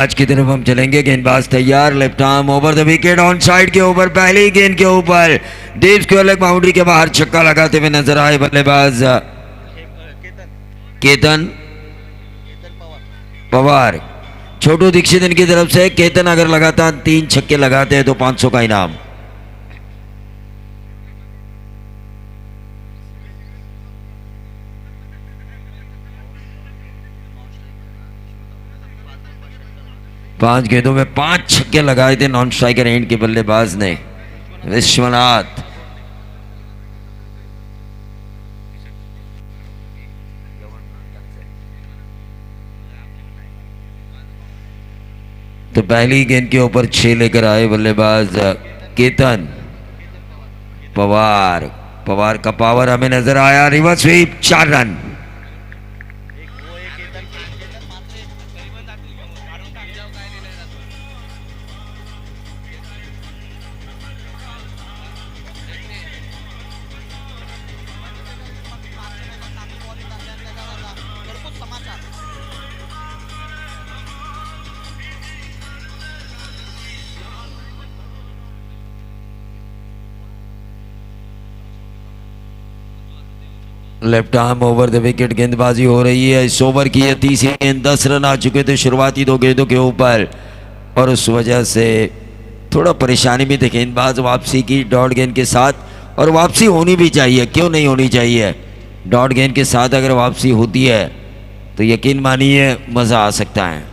आज की तरफ हम चलेंगे। गेंदबाज तैयार, left arm over the wicket, on side के ऊपर, पहली गेंद के ऊपर डीप स्क्वायर बाउंड्री के बाहर छक्का लगाते हुए नजर आए बल्लेबाज केतन पवार। छोटू दीक्षित इनकी तरफ से। केतन अगर लगातार 3 छक्के लगाते हैं तो 500 का इनाम। पांच गेंदों में 5 छक्के लगाए थे नॉन स्ट्राइकर एंड के बल्लेबाज ने विश्वनाथ। तो पहली गेंद के ऊपर 6 लेकर आए बल्लेबाज केतन पवार। पवार का पावर हमें नजर आया। Reverse sweep, 4 run. Left arm over the wicket गेंदबाजी हो रही है। इस ओवर की ये तीसरी गेंद। 10 रन आ चुके थे शुरुआती 2 गेंदों के ऊपर और उस वजह से थोड़ा परेशानी में थे गेंदबाज वापसी की डॉट गेंद के साथ। और वापसी होनी भी चाहिए, क्यों नहीं होनी चाहिए। डॉट गेंद के साथ अगर वापसी होती है तो यकीन मानिए मज़ा आ सकता है।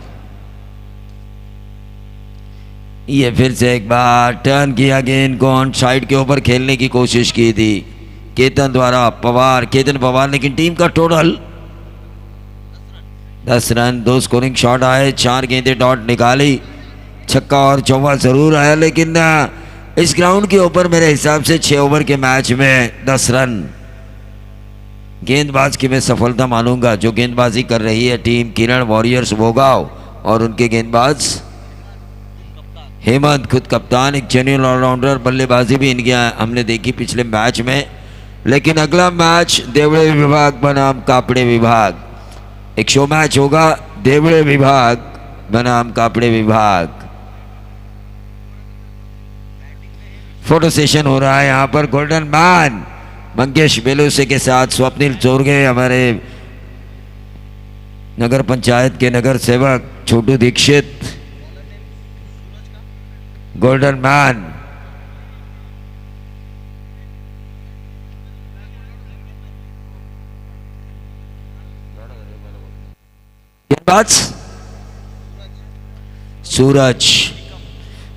ये फिर से एक बार टर्न किया, गेंद को ऑन साइड के ऊपर खेलने की कोशिश की थी केतन द्वारा। पवार, केतन पवार, लेकिन टीम का टोटल 10 रन। 2 स्कोरिंग शॉट आए, 4 गेंदें डॉट निकाली, छक्का और चौवा जरूर आया, लेकिन इस ग्राउंड के ऊपर मेरे हिसाब से 6 ओवर के मैच में 10 रन गेंदबाज की मैं सफलता मानूंगा। जो गेंदबाजी कर रही है टीम किरण वॉरियर्स भोगाव और उनके गेंदबाज हेमंत, खुद कप्तान, एक जेन्युइन ऑलराउंडर। बल्लेबाजी भी इनकी हमने देखी पिछले मैच में। लेकिन अगला मैच देवड़े विभाग बनाम कापड़े विभाग, एक शो मैच होगा। देवड़े विभाग बनाम कापड़े विभाग। फोटो सेशन हो रहा है यहाँ पर। गोल्डन मैन मंगेश बेलूसे के साथ स्वप्निल चोरगे, हमारे नगर पंचायत के नगर सेवक छोटू दीक्षित। गोल्डन मैन गेंदबाज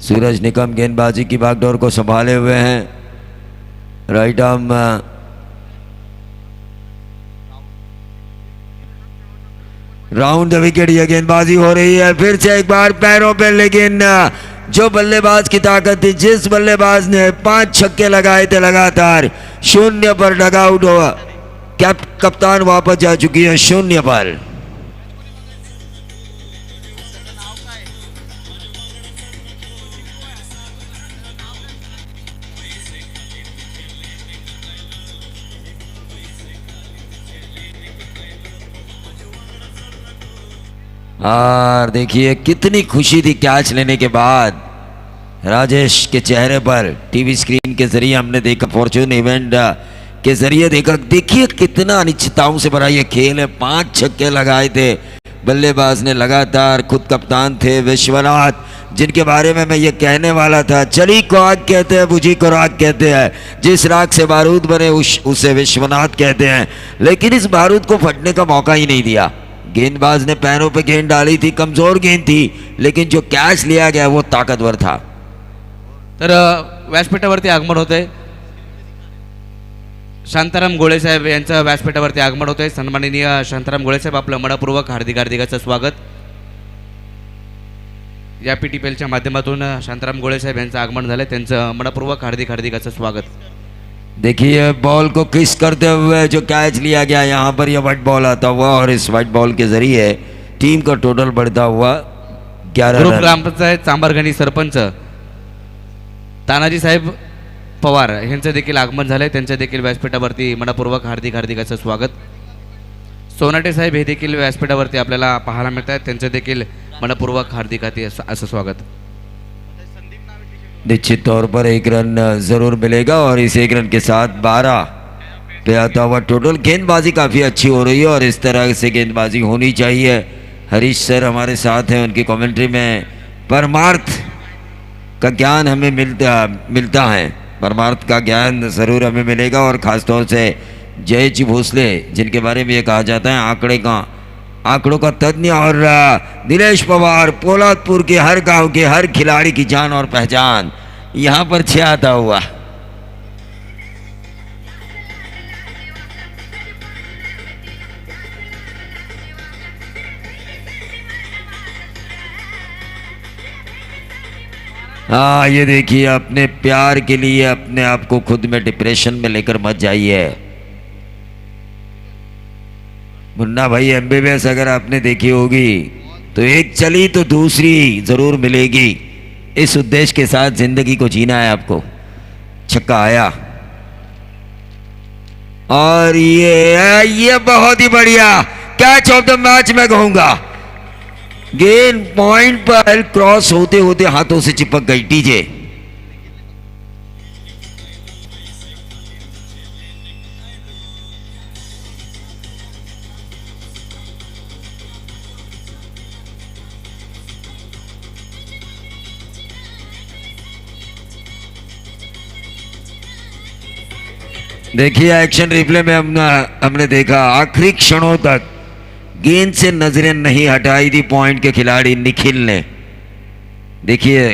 सूरज निकम गेंदबाजी की बागडोर को संभाले हुए हैं। Right arm round the wicket, यह गेंदबाजी हो रही है फिर से एक बार पैरों पे। लेकिन जो बल्लेबाज की ताकत थी, जिस बल्लेबाज ने 5 छक्के लगाए थे लगातार, 0 पर डगआउट हुआ। कप्तान वापस जा चुकी है 0 पर। और देखिए कितनी खुशी थी कैच लेने के बाद राजेश के चेहरे पर। टीवी स्क्रीन के जरिए हमने देखा, फॉर्चून इवेंट के जरिए देखा। देखिए कितना अनिश्चितताओं से भरा ये खेल है। 5 छक्के लगाए थे बल्लेबाज ने लगातार। खुद कप्तान थे विश्वनाथ, जिनके बारे में मैं ये कहने वाला था। चली को आग कहते हैं, बुझी को राग कहते हैं। जिस राग से बारूद बने उसे विश्वनाथ कहते हैं। लेकिन इस बारूद को फटने का मौका ही नहीं दिया। गेंदबाज ने पैरों पे गेंद डाली थी, कमजोर गेंद थी, लेकिन जो कैच लिया गया वो ताकतवर था। तर व्यासपीठावरती आगमन होते शांताराम गोळे साहेब यांचं व्यासपीठावरती आगमन होते। सन्माननीय शांताराम गोळे साहेब, आपलं मनपूर्वक हार्दिक स्वागत। या PTPLच्या माध्यमातून शांताराम गोळे साहेब यांचं आगमन झालं, त्यांचं मनपूर्वक हार्दिक स्वागत। देखिए बॉल को किस करते हुए जो कैच लिया गया, यहाँ पर यह व्हाइट बॉल आता हुआ और इस व्हाइट बॉल के जरिए टीम का टोटल बढ़ता हुआ 11 ग्रुप ग्रामपंचायत चांबरगणी सरपंच तानाजी साहेब पवार यांचं देखील आगमन झालंय। त्यांच्या देखील व्यासपीठावरती मनपूर्वक हार्दिक स्वागत। सोनाटे साहेब हे देखील व्यासपीठावरती आपल्याला पाहायला मिळतात, त्यांचं देखील मनपूर्वक हार्दिक असं स्वागत. निश्चित तौर पर एक रन जरूर मिलेगा और इस एक रन के साथ 12 पे आता हुआ टोटल. गेंदबाजी काफ़ी अच्छी हो रही है और इस तरह से गेंदबाजी होनी चाहिए. हरीश सर हमारे साथ हैं, उनकी कमेंट्री में परमार्थ का ज्ञान हमें मिलता है. परमार्थ का ज्ञान ज़रूर हमें मिलेगा और ख़ास तौर से जय जी भोसले जिनके बारे में ये कहा जाता है आंकड़ों का तज्ञ, और दिनेश पवार पोलादपुर के हर गांव के हर खिलाड़ी की जान और पहचान यहाँ पर छाता हुआ. हाँ, ये देखिए, अपने प्यार के लिए अपने आप को खुद में डिप्रेशन में लेकर मत जाइए. मुन्ना भाई एमबीबीएस अगर आपने देखी होगी तो एक चली तो दूसरी जरूर मिलेगी. इस उद्देश्य के साथ जिंदगी को जीना है आपको. छक्का आया और ये बहुत ही बढ़िया कैच ऑफ द मैच मैं कहूंगा. गेंद पॉइंट पर क्रॉस होते होते हाथों से चिपक गई. टीजे देखिए, एक्शन रिप्ले में हमने देखा आखिरी क्षणों तक गेंद से नजरें नहीं हटाई थी पॉइंट के खिलाड़ी निखिल ने. देखिए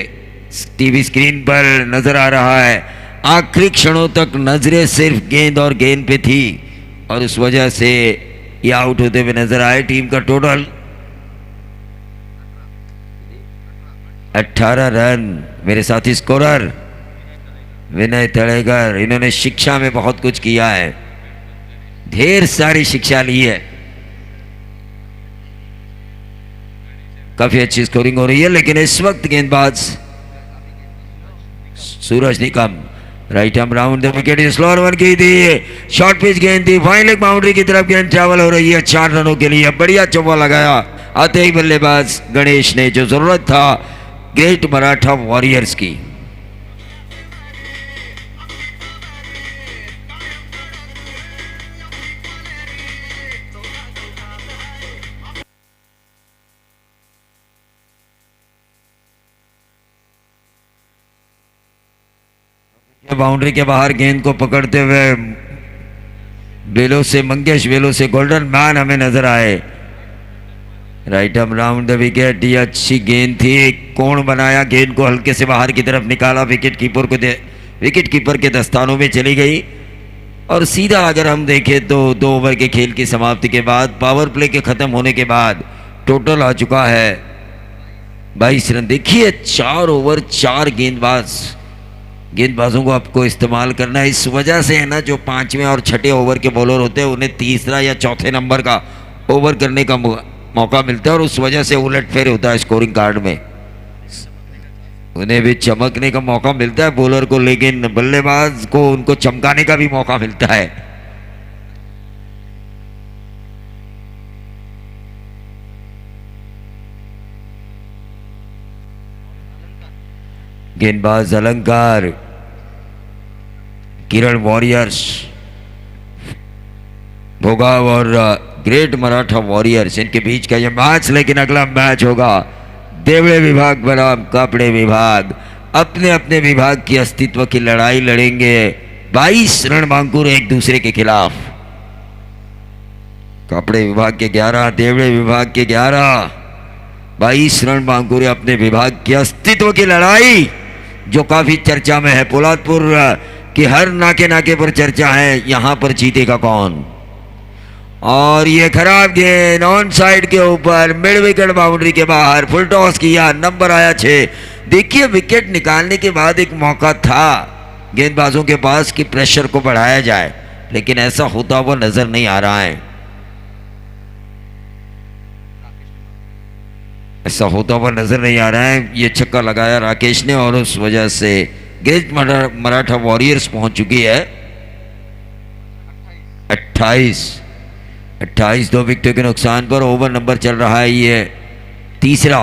टीवी स्क्रीन पर नजर आ रहा है, आखिरी क्षणों तक नजरें सिर्फ गेंद और गेंद पे थी और उस वजह से ये आउट होते हुए नजर आए. टीम का टोटल 18 रन. मेरे साथी स्कोरर विनय तड़ेकर, इन्होंने शिक्षा में बहुत कुछ किया है, ढेर सारी शिक्षा ली है. काफी अच्छी स्कोरिंग हो रही है, लेकिन इस वक्त गेंदबाज Suraj Nikam right arm round the wicket, slower one की थी, शॉर्ट पिच गेंद थी, फाइन लेग बाउंड्री की तरफ गेंद ट्रैवल हो रही है 4 रनों के लिए. बढ़िया चौका लगाया आते ही बल्लेबाज गणेश ने, जो जरूरत था ग्रेट मराठा वॉरियर्स की. बाउंड्री के बाहर गेंद को पकड़ते हुए मंगेश बेलो से गोल्डन मैन हमें नजर आए. Right arm round the wicket, ये अच्छी गेंद थी, कोण बनाया, गेंद को हल्के से बाहर की तरफ निकाला, विकेट कीपर के दस्तानों में चली गई. और सीधा अगर हम देखें तो 2 ओवर के खेल की समाप्ति के बाद, पावर प्ले के खत्म होने के बाद टोटल आ चुका है 22 रन. देखिए 4 ओवर 4 गेंदबाजों को आपको इस्तेमाल करना है. इस वजह से है ना, जो 5वें और 6ठे ओवर के बॉलर होते हैं उन्हें तीसरा या चौथे नंबर का ओवर करने का मौका मिलता है और उस वजह से उलटफेर होता है स्कोरिंग कार्ड में. उन्हें भी चमकने का मौका मिलता है बॉलर को, लेकिन बल्लेबाज को उनको चमकाने का भी मौका मिलता है. गेंदबाज अलंकार, किरण वॉरियर्स, भोगाव और ग्रेट मराठा वॉरियर्स, इनके बीच का ये मैच. लेकिन अगला मैच होगा देवड़े विभाग बनाम कापड़े विभाग. अपने अपने विभाग की अस्तित्व की लड़ाई लड़ेंगे 22 रणबांकुर एक दूसरे के खिलाफ. कापड़े विभाग के 11, देवड़े विभाग के 11. 22 रणबांकुर अपने विभाग की अस्तित्व की लड़ाई जो काफी चर्चा में है. पोलादपुर की हर नाके पर चर्चा है, यहां पर जीतेगा कौन. और ये खराब गेंद ऑन साइड के ऊपर, मिड विकेट बाउंड्री के बाहर, फुल टॉस किया, नंबर आया 6. देखिए विकेट निकालने के बाद एक मौका था गेंदबाजों के पास कि प्रेशर को बढ़ाया जाए, लेकिन ऐसा होता हुआ नजर नहीं आ रहा है. ऐसा होता हुआ नजर नहीं आ रहा है. ये छक्का लगाया राकेश ने और उस वजह से ग्रेट मराठा वॉरियर्स पहुंच चुकी है 28 2 विकेटों के नुकसान पर. ओवर नंबर चल रहा है ये तीसरा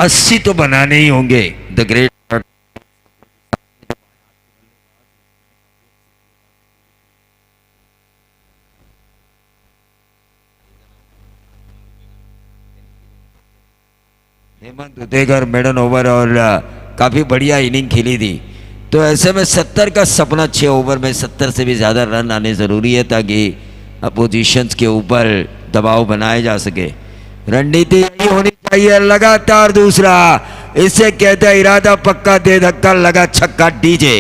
80 तो बनाने ही होंगे। The great Hemant Utekar maiden over और काफी बढ़िया इनिंग खेली थी। तो ऐसे में 70 का सपना, 6 ओवर में 70 से भी ज्यादा रन आने जरूरी है ताकि अपोजिशंस के ऊपर दबाव बनाया जा सके। रणनीति यही होनी चाहिए, लगातार दूसरा, इसे कहते हैं इरादा पक्का, दे धक्का, लगा छक्का, डीजे।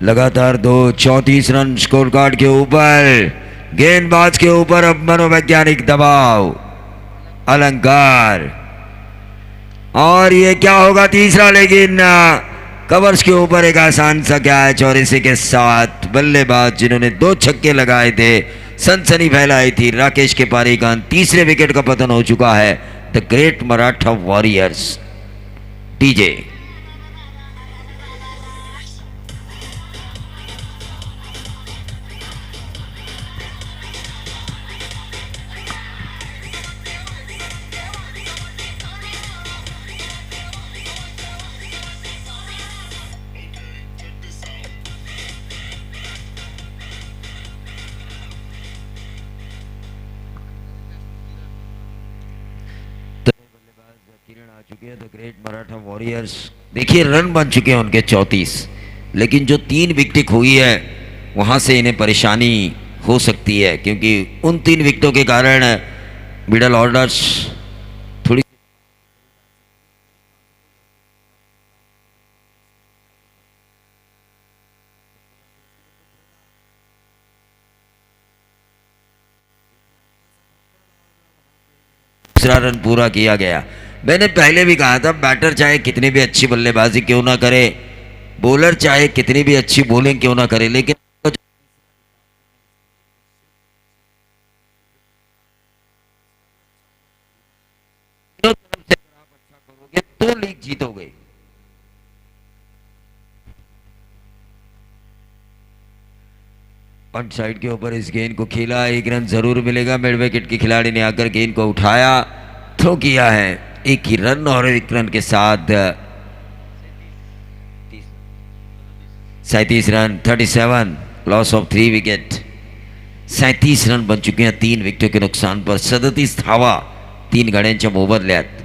लगातार 2, 34 रन स्कोर कार्ड के ऊपर। गेंदबाज के ऊपर अब मनोवैज्ञानिक दबाव, अलंकार, और ये क्या होगा तीसरा, लेकिन कवर्स के ऊपर एक आसान सा कैच, और इसी के साथ बल्लेबाज जिन्होंने 2 छक्के लगाए थे, सनसनी फैलाई थी, राकेश के पारीकान, तीसरे विकेट का पतन हो चुका है। The great Maratha warriors, DJ. Kiran आ चुके हैं द ग्रेट मराठा वॉरियर्स। देखिए रन बन चुके हैं उनके 34, लेकिन जो 3 विकेट हुई है वहां से इन्हें परेशानी हो सकती है, क्योंकि उन 3 विकेटों के कारण मिडल ऑर्डर्स थोड़ी दूसरा रन पूरा किया गया। मैंने पहले भी कहा था, बैटर चाहे कितनी भी अच्छी बल्लेबाजी क्यों ना करे, बॉलर चाहे कितनी भी अच्छी बॉलिंग क्यों ना करे, लेकिन अच्छा करोगे तो लीग जीतोगे। फ्रंट साइड के ऊपर इस गेंद को खेला, 1 रन जरूर मिलेगा। मिड विकेट के खिलाड़ी ने आकर गेंद को उठाया, थ्रो किया है, 1 ही रन, और 1 रन के साथ 37 run, 37, loss of 3 wicket. 37 run बन चुके हैं 3 विकेटों के नुकसान पर। 37 धावा 3 गड्यांच्या मोबदल्यात।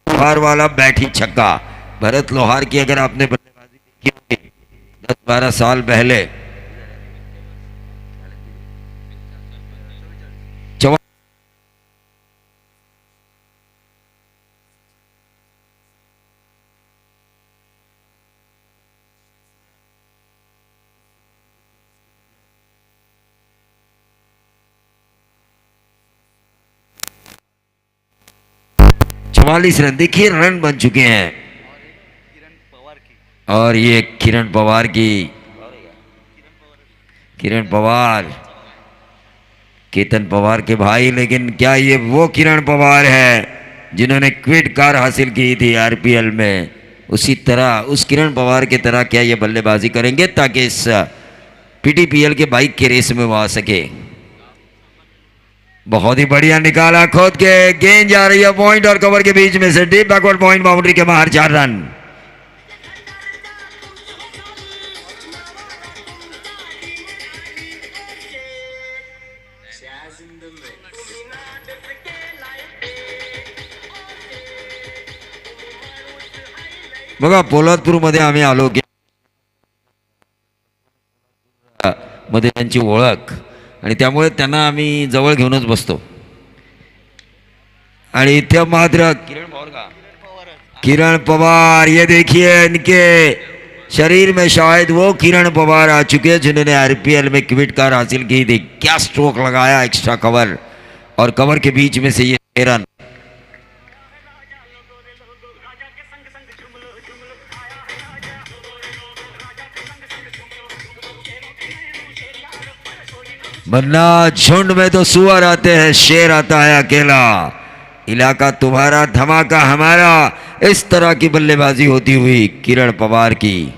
लोहार वाला बैठी छक्का, भरत लोहार की अगर आपने बल्लेबाजी देखी होगी 10-12 साल पहले, चवालीस रन, देखिए रन बन चुके हैं। और ये किरण पवार की, किरण पवार, केतन पवार के भाई, लेकिन क्या ये वो किरण पवार है जिन्होंने क्विड कार हासिल की थी आरपीएल में? उसी तरह, उस किरण पवार की तरह क्या ये बल्लेबाजी करेंगे ताकि इस पीटीपीएल के बाइक के रेस में वो आ सके? बहुत ही बढ़िया निकाला खुद के, गेंद जा रही है पॉइंट और कवर के बीच में से, डीप बैकवर्ड पॉइंट, बाउंड्री के बाहर, 4 रन। बघा पोलादपूरमध्ये आम्ही आलो की मध्ये त्यांची ओळख आणि त्यामुळे त्यांना आम्ही जवळ घेऊनच बसतो. आणि इथे मात्र किरण पवार, ये देखिए इनके शरीर में शायद वो किरण पवार आ चुके हैं जिन्होंने आईपीएल में क्विट कार हासिल की थी. क्या स्ट्रोक लगाया, एक्स्ट्रा कवर और कवर के बीच में से ये रन. वरना झुंड में तो सुअर आते हैं, शेर आता है अकेला. इलाका तुम्हारा, धमाका हमारा, इस तरह की बल्लेबाजी होती हुई किरण पवार की.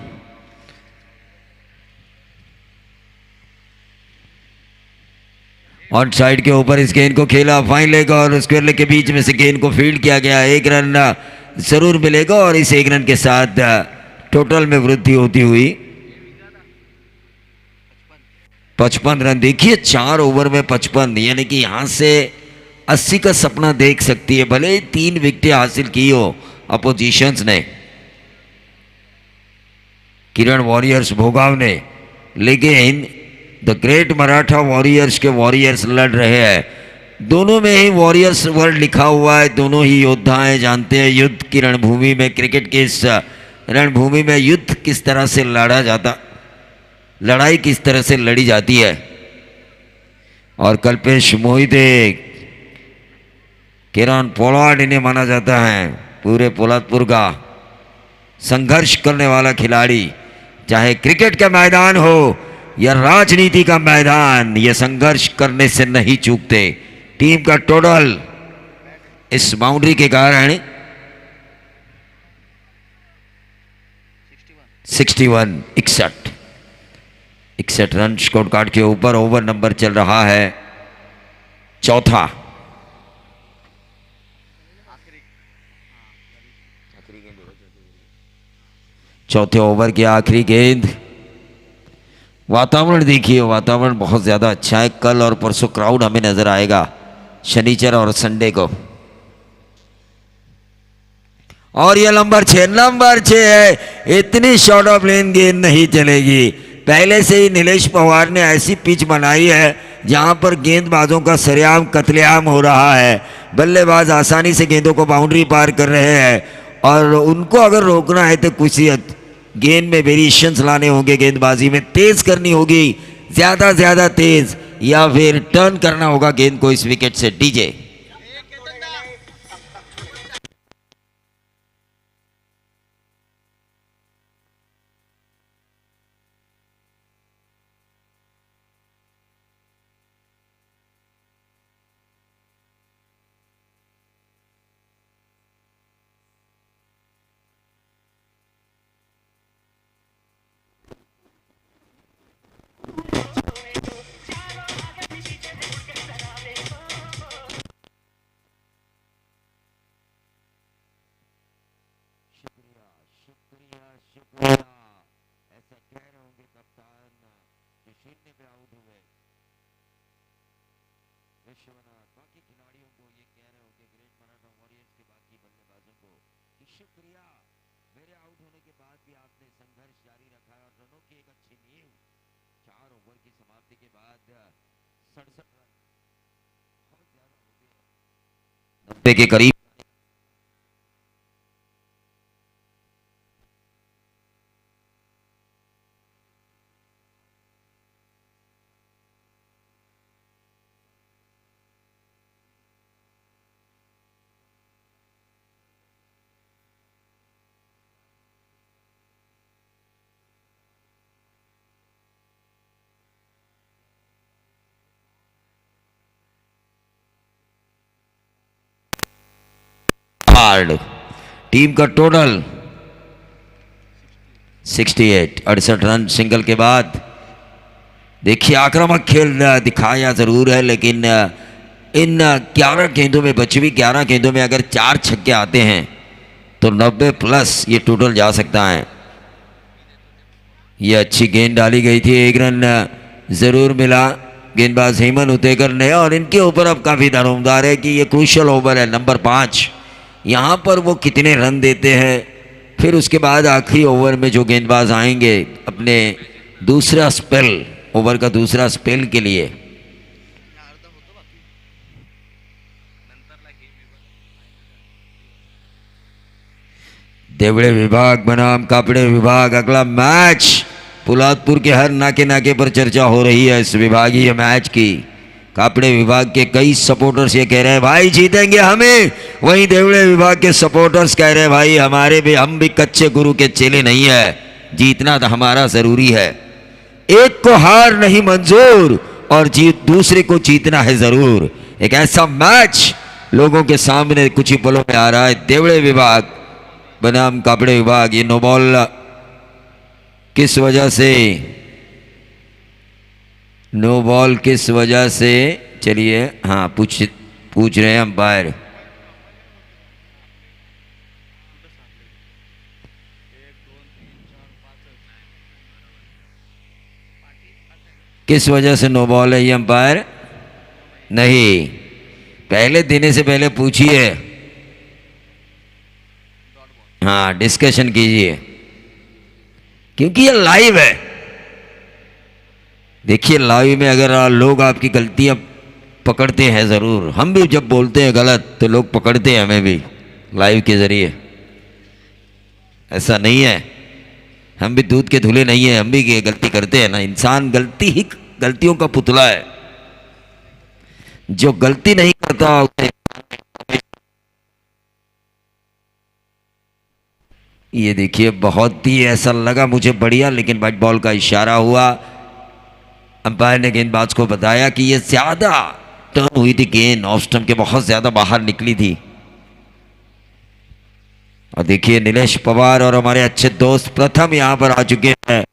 ऑन साइड के ऊपर इस गेंद को खेला, फाइन लेग और स्क्वायर लेग के बीच में से गेंद को फील्ड किया गया. एक रन जरूर मिलेगा और इस एक रन के साथ टोटल में वृद्धि होती हुई 55 रन. देखिए 4 ओवर में 55, यानी कि यहां से 80 का सपना देख सकती है. भले 3 विकेटें हासिल की हो अपोजिशंस ने, किरण वॉरियर्स भोगाव ने, लेकिन the great Maratha warriors K warriors लड़ रहे हैं. दोनों में ही वॉरियर्स वर्ड लिखा हुआ है. दोनों ही योद्धा हैं, जानते हैं युद्ध की रणभूमि में, क्रिकेट की इस रणभूमि में युद्ध किस तरह से लड़ा जाता, लड़ाई किस तरह से लड़ी जाती है. और कल्पेश मोहिते, किरण पोलार्ड इन्हें माना जाता है पूरे पोलादपुर का संघर्ष करने वाला खिलाड़ी. चाहे क्रिकेट का मैदान हो या राजनीति का मैदान, ये संघर्ष करने से नहीं चूकते. टीम का टोटल इस बाउंड्री के कारण 61 रन स्कोर कार्ड के ऊपर. ओवर नंबर चल रहा है चौथा. चौथे ओवर की आखिरी गेंद. वातावरण देखिए, वातावरण बहुत ज़्यादा अच्छा है. कल और परसों क्राउड हमें नज़र आएगा, शनिचर और संडे को. और यह नंबर 6 है. इतनी शॉर्ट ऑफ लेन गेंद नहीं चलेगी. पहले से ही नीलेश पवार ने ऐसी पिच बनाई है जहां पर गेंदबाजों का सरेआम कत्लेआम हो रहा है. बल्लेबाज आसानी से गेंदों को बाउंड्री पार कर रहे हैं और उनको अगर रोकना है तो कुछ गेंद में वेरिएशंस लाने होंगे, गेंदबाजी में तेज करनी होगी, ज़्यादा तेज, या फिर टर्न करना होगा गेंद को इस विकेट से. डीजे ऐसा कह रहे होंगे कप्तान जो शून्य पे आउट हुए. विश्वनाथ बाकी खिलाड़ियों को ये कह रहे होंगे, ग्रेट मराठा वॉरियर्स के बाकी बल्लेबाजों को, कि शुक्रिया, मेरे आउट होने के बाद भी आपने संघर्ष जारी रखा है और रनों की एक अच्छी नींव. 4 ओवर की समाप्ति के बाद 67 रन बहुत ज्यादा हो गए, 90 के करीब. टीम का टोटल 68 रन सिंगल के बाद. देखिए आक्रामक खेल दिखाया जरूर है, लेकिन इन 11 गेंदों में, बची हुई 11 गेंदों में अगर 4 छक्के आते हैं तो 90 प्लस ये टोटल जा सकता है. ये अच्छी गेंद डाली गई थी, 1 रन जरूर मिला गेंदबाज हेमंत उतेकर ने. और इनके ऊपर अब काफ़ी दारोमदार है कि ये क्रूशियल ओवर है नंबर 5. यहाँ पर वो कितने रन देते हैं फिर उसके बाद आखिरी ओवर में जो गेंदबाज आएंगे अपने दूसरा स्पेल, ओवर का दूसरा स्पेल के लिए, देवड़े विभाग बनाम कापड़े विभाग। अगला मैच पुलादपुर के हर नाके नाके पर चर्चा हो रही है इस विभागीय मैच की। कापड़े विभाग के कई सपोर्टर्स ये कह रहे हैं भाई जीतेंगे हमें, वहीं देवड़े विभाग के सपोर्टर्स कह रहे हैं भाई हमारे भी, हम भी कच्चे गुरु के चेले नहीं है, जीतना तो हमारा जरूरी है। एक को हार नहीं मंजूर और जीत दूसरे को जीतना है जरूर। एक ऐसा मैच लोगों के सामने कुछ ही पलों में आ रहा है। देवड़े विभाग बनाम कापड़े विभाग, ये नो बॉल किस वजह से, नो बॉल किस वजह से, चलिए हाँ पूछ रहे हैं अंपायर। किस वजह से नो बॉल है ये अंपायर? नहीं, पहले देने से पहले पूछिए, हाँ डिस्कशन कीजिए, क्योंकि ये लाइव है। देखिए लाइव में अगर लोग आपकी गलतियां पकड़ते हैं ज़रूर, हम भी जब बोलते हैं गलत तो लोग पकड़ते हैं हमें भी लाइव के ज़रिए। ऐसा नहीं है, हम भी दूध के धुले नहीं हैं, हम भी गलती करते हैं ना। इंसान गलतियों का पुतला है, जो गलती नहीं करता उसे। ये देखिए बहुत ही ऐसा लगा मुझे बढ़िया, लेकिन व्हाइट बॉल का इशारा हुआ। अंपायर ने गेंदबाज को बताया कि ये ज्यादा टर्न हुई थी, गेंद ऑफ स्टंप के बहुत ज्यादा बाहर निकली थी। और देखिए नीलेश पवार और हमारे अच्छे दोस्त प्रथम यहां पर आ चुके हैं।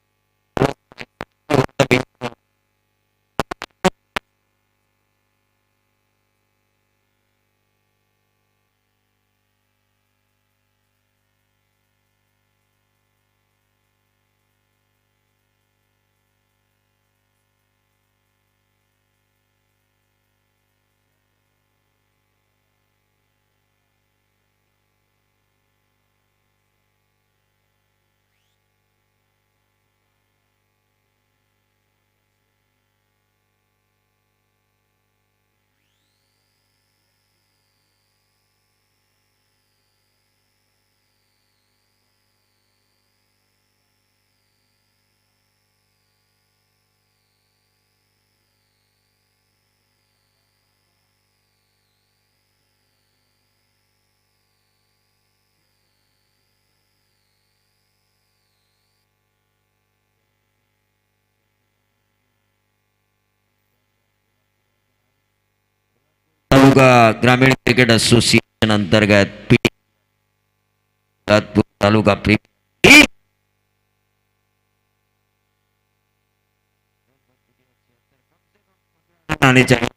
ग्रामीण क्रिकेट एसोसिएशन अंतर्गत तालुका आने चाहिए।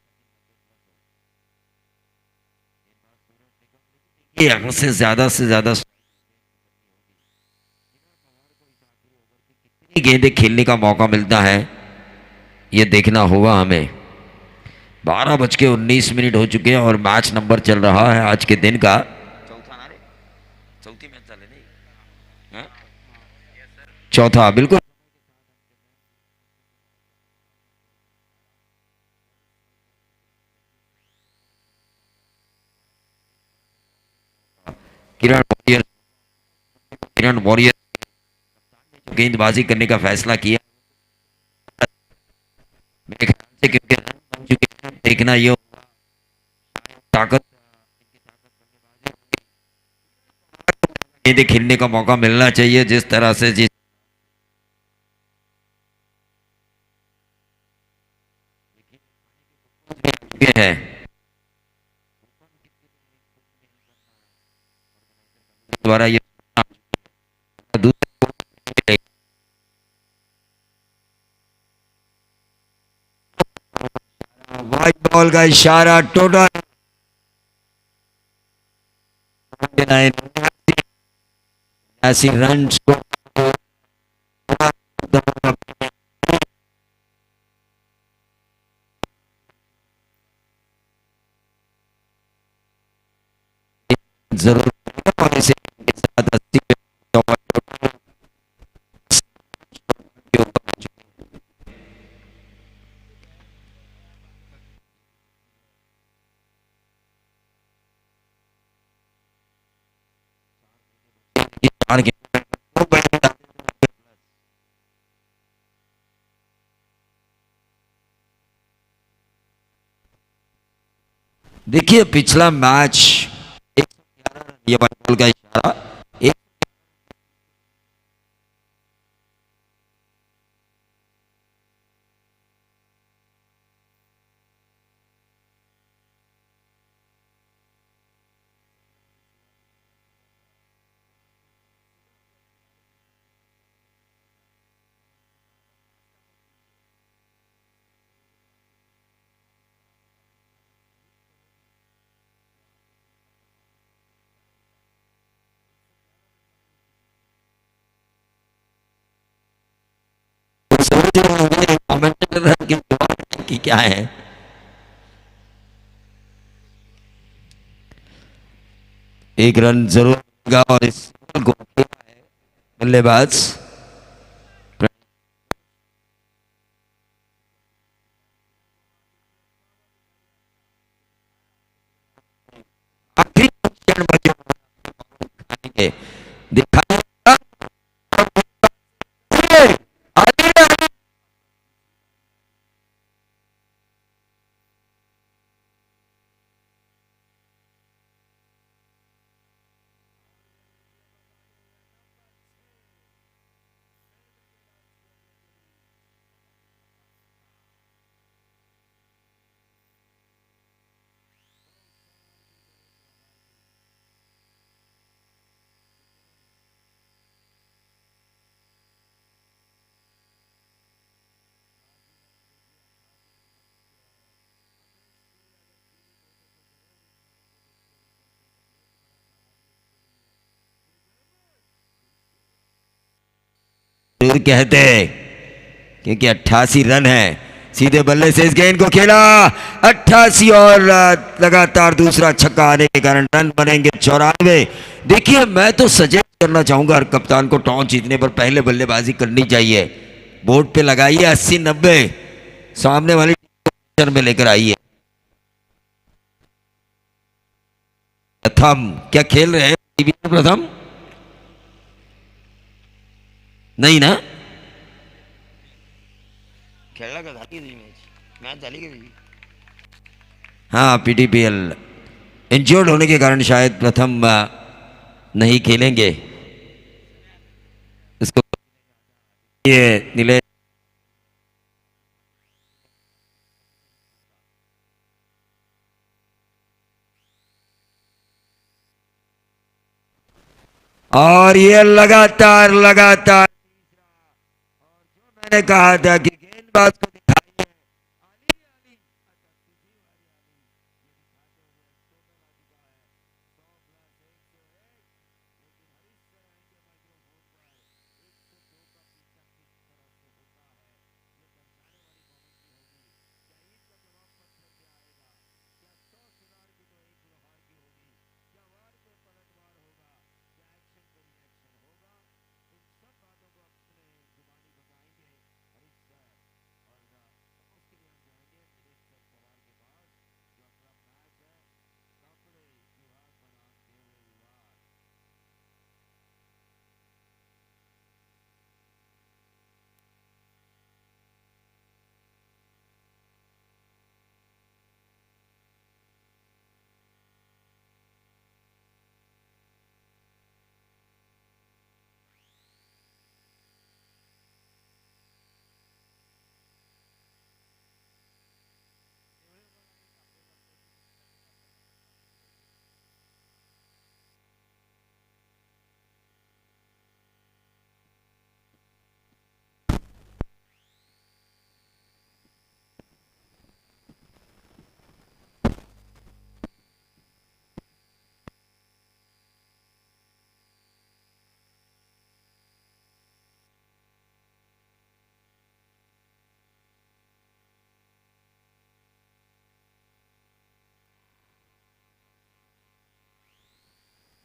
यहाँ से ज्यादा गेंदें खेलने का मौका मिलता है ये देखना होगा हमें। 12:19 हो चुके हैं और मैच नंबर चल रहा है आज के दिन का चौथा, बिल्कुल किरण वॉरियर गेंदबाजी करने का फैसला किया मेरे ख्याल से, क्योंकि रन बन चुके हैं। देखना ये ताकत गेंदें खेलने का मौका मिलना चाहिए जिस तरह से जिस है। द्वारा ये व्हाइट बॉल का इशारा, टोटल 80 रन जरूर और इसे 80 देखिए पिछला मैच 111 रन, ये बॉल का इशारा। एक सोच रहे होंगे कमेंटेटर की जवाब की क्या है। एक रन जरूर होगा और इस बॉल को खेला है बल्लेबाज। आखिरी क्षण बचे खाएंगे, दिखाएगा आगे आगे। जरूर कहते क्योंकि 88 रन है। सीधे बल्ले से इस गेंद को खेला 88 और लगातार दूसरा छक्का आने के कारण रन बनेंगे 94। देखिए मैं तो सजेस्ट करना चाहूंगा हर कप्तान को टॉस जीतने पर पहले बल्लेबाजी करनी चाहिए। बोर्ड पे लगाइए 80-90, सामने वाली टीम में लेकर आइए। प्रथम क्या खेल रहे हैं टीवी में? प्रथम नहीं ना, खेळला का झाली की मैच झाली की? हाँ पीटीपीएल इंजर्ड होने के कारण शायद प्रथम नहीं खेलेंगे। इसको ये नीले और ये लगातार लगातार मैंने कहा था कि गेंदबाज को दिखाइए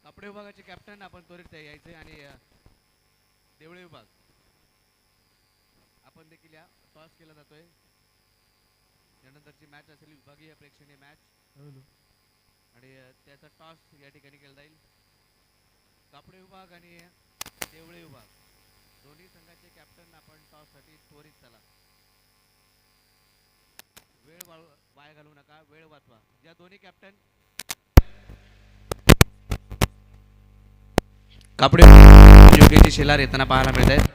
कपडे विभागाचे कॅप्टन आपण त्वरित यायचे आणि देवळे विभाग आपण देखील या टॉस केला जातोय। त्यानंतरची मॅच असेल विभागीय प्रेक्षणीय मॅच आणि त्याचा टॉस या ठिकाणी केला जाईल। कपडे विभाग आणि देवळे विभाग दोन्ही संघाचे कॅप्टन आपण टॉस साठी त्वरित चला। वाया घालवू नका, वेळ वाचवा. या दोन्ही कॅप्टन कापडे योग्यची शेलार येताना पाहायला मिळत आहेत.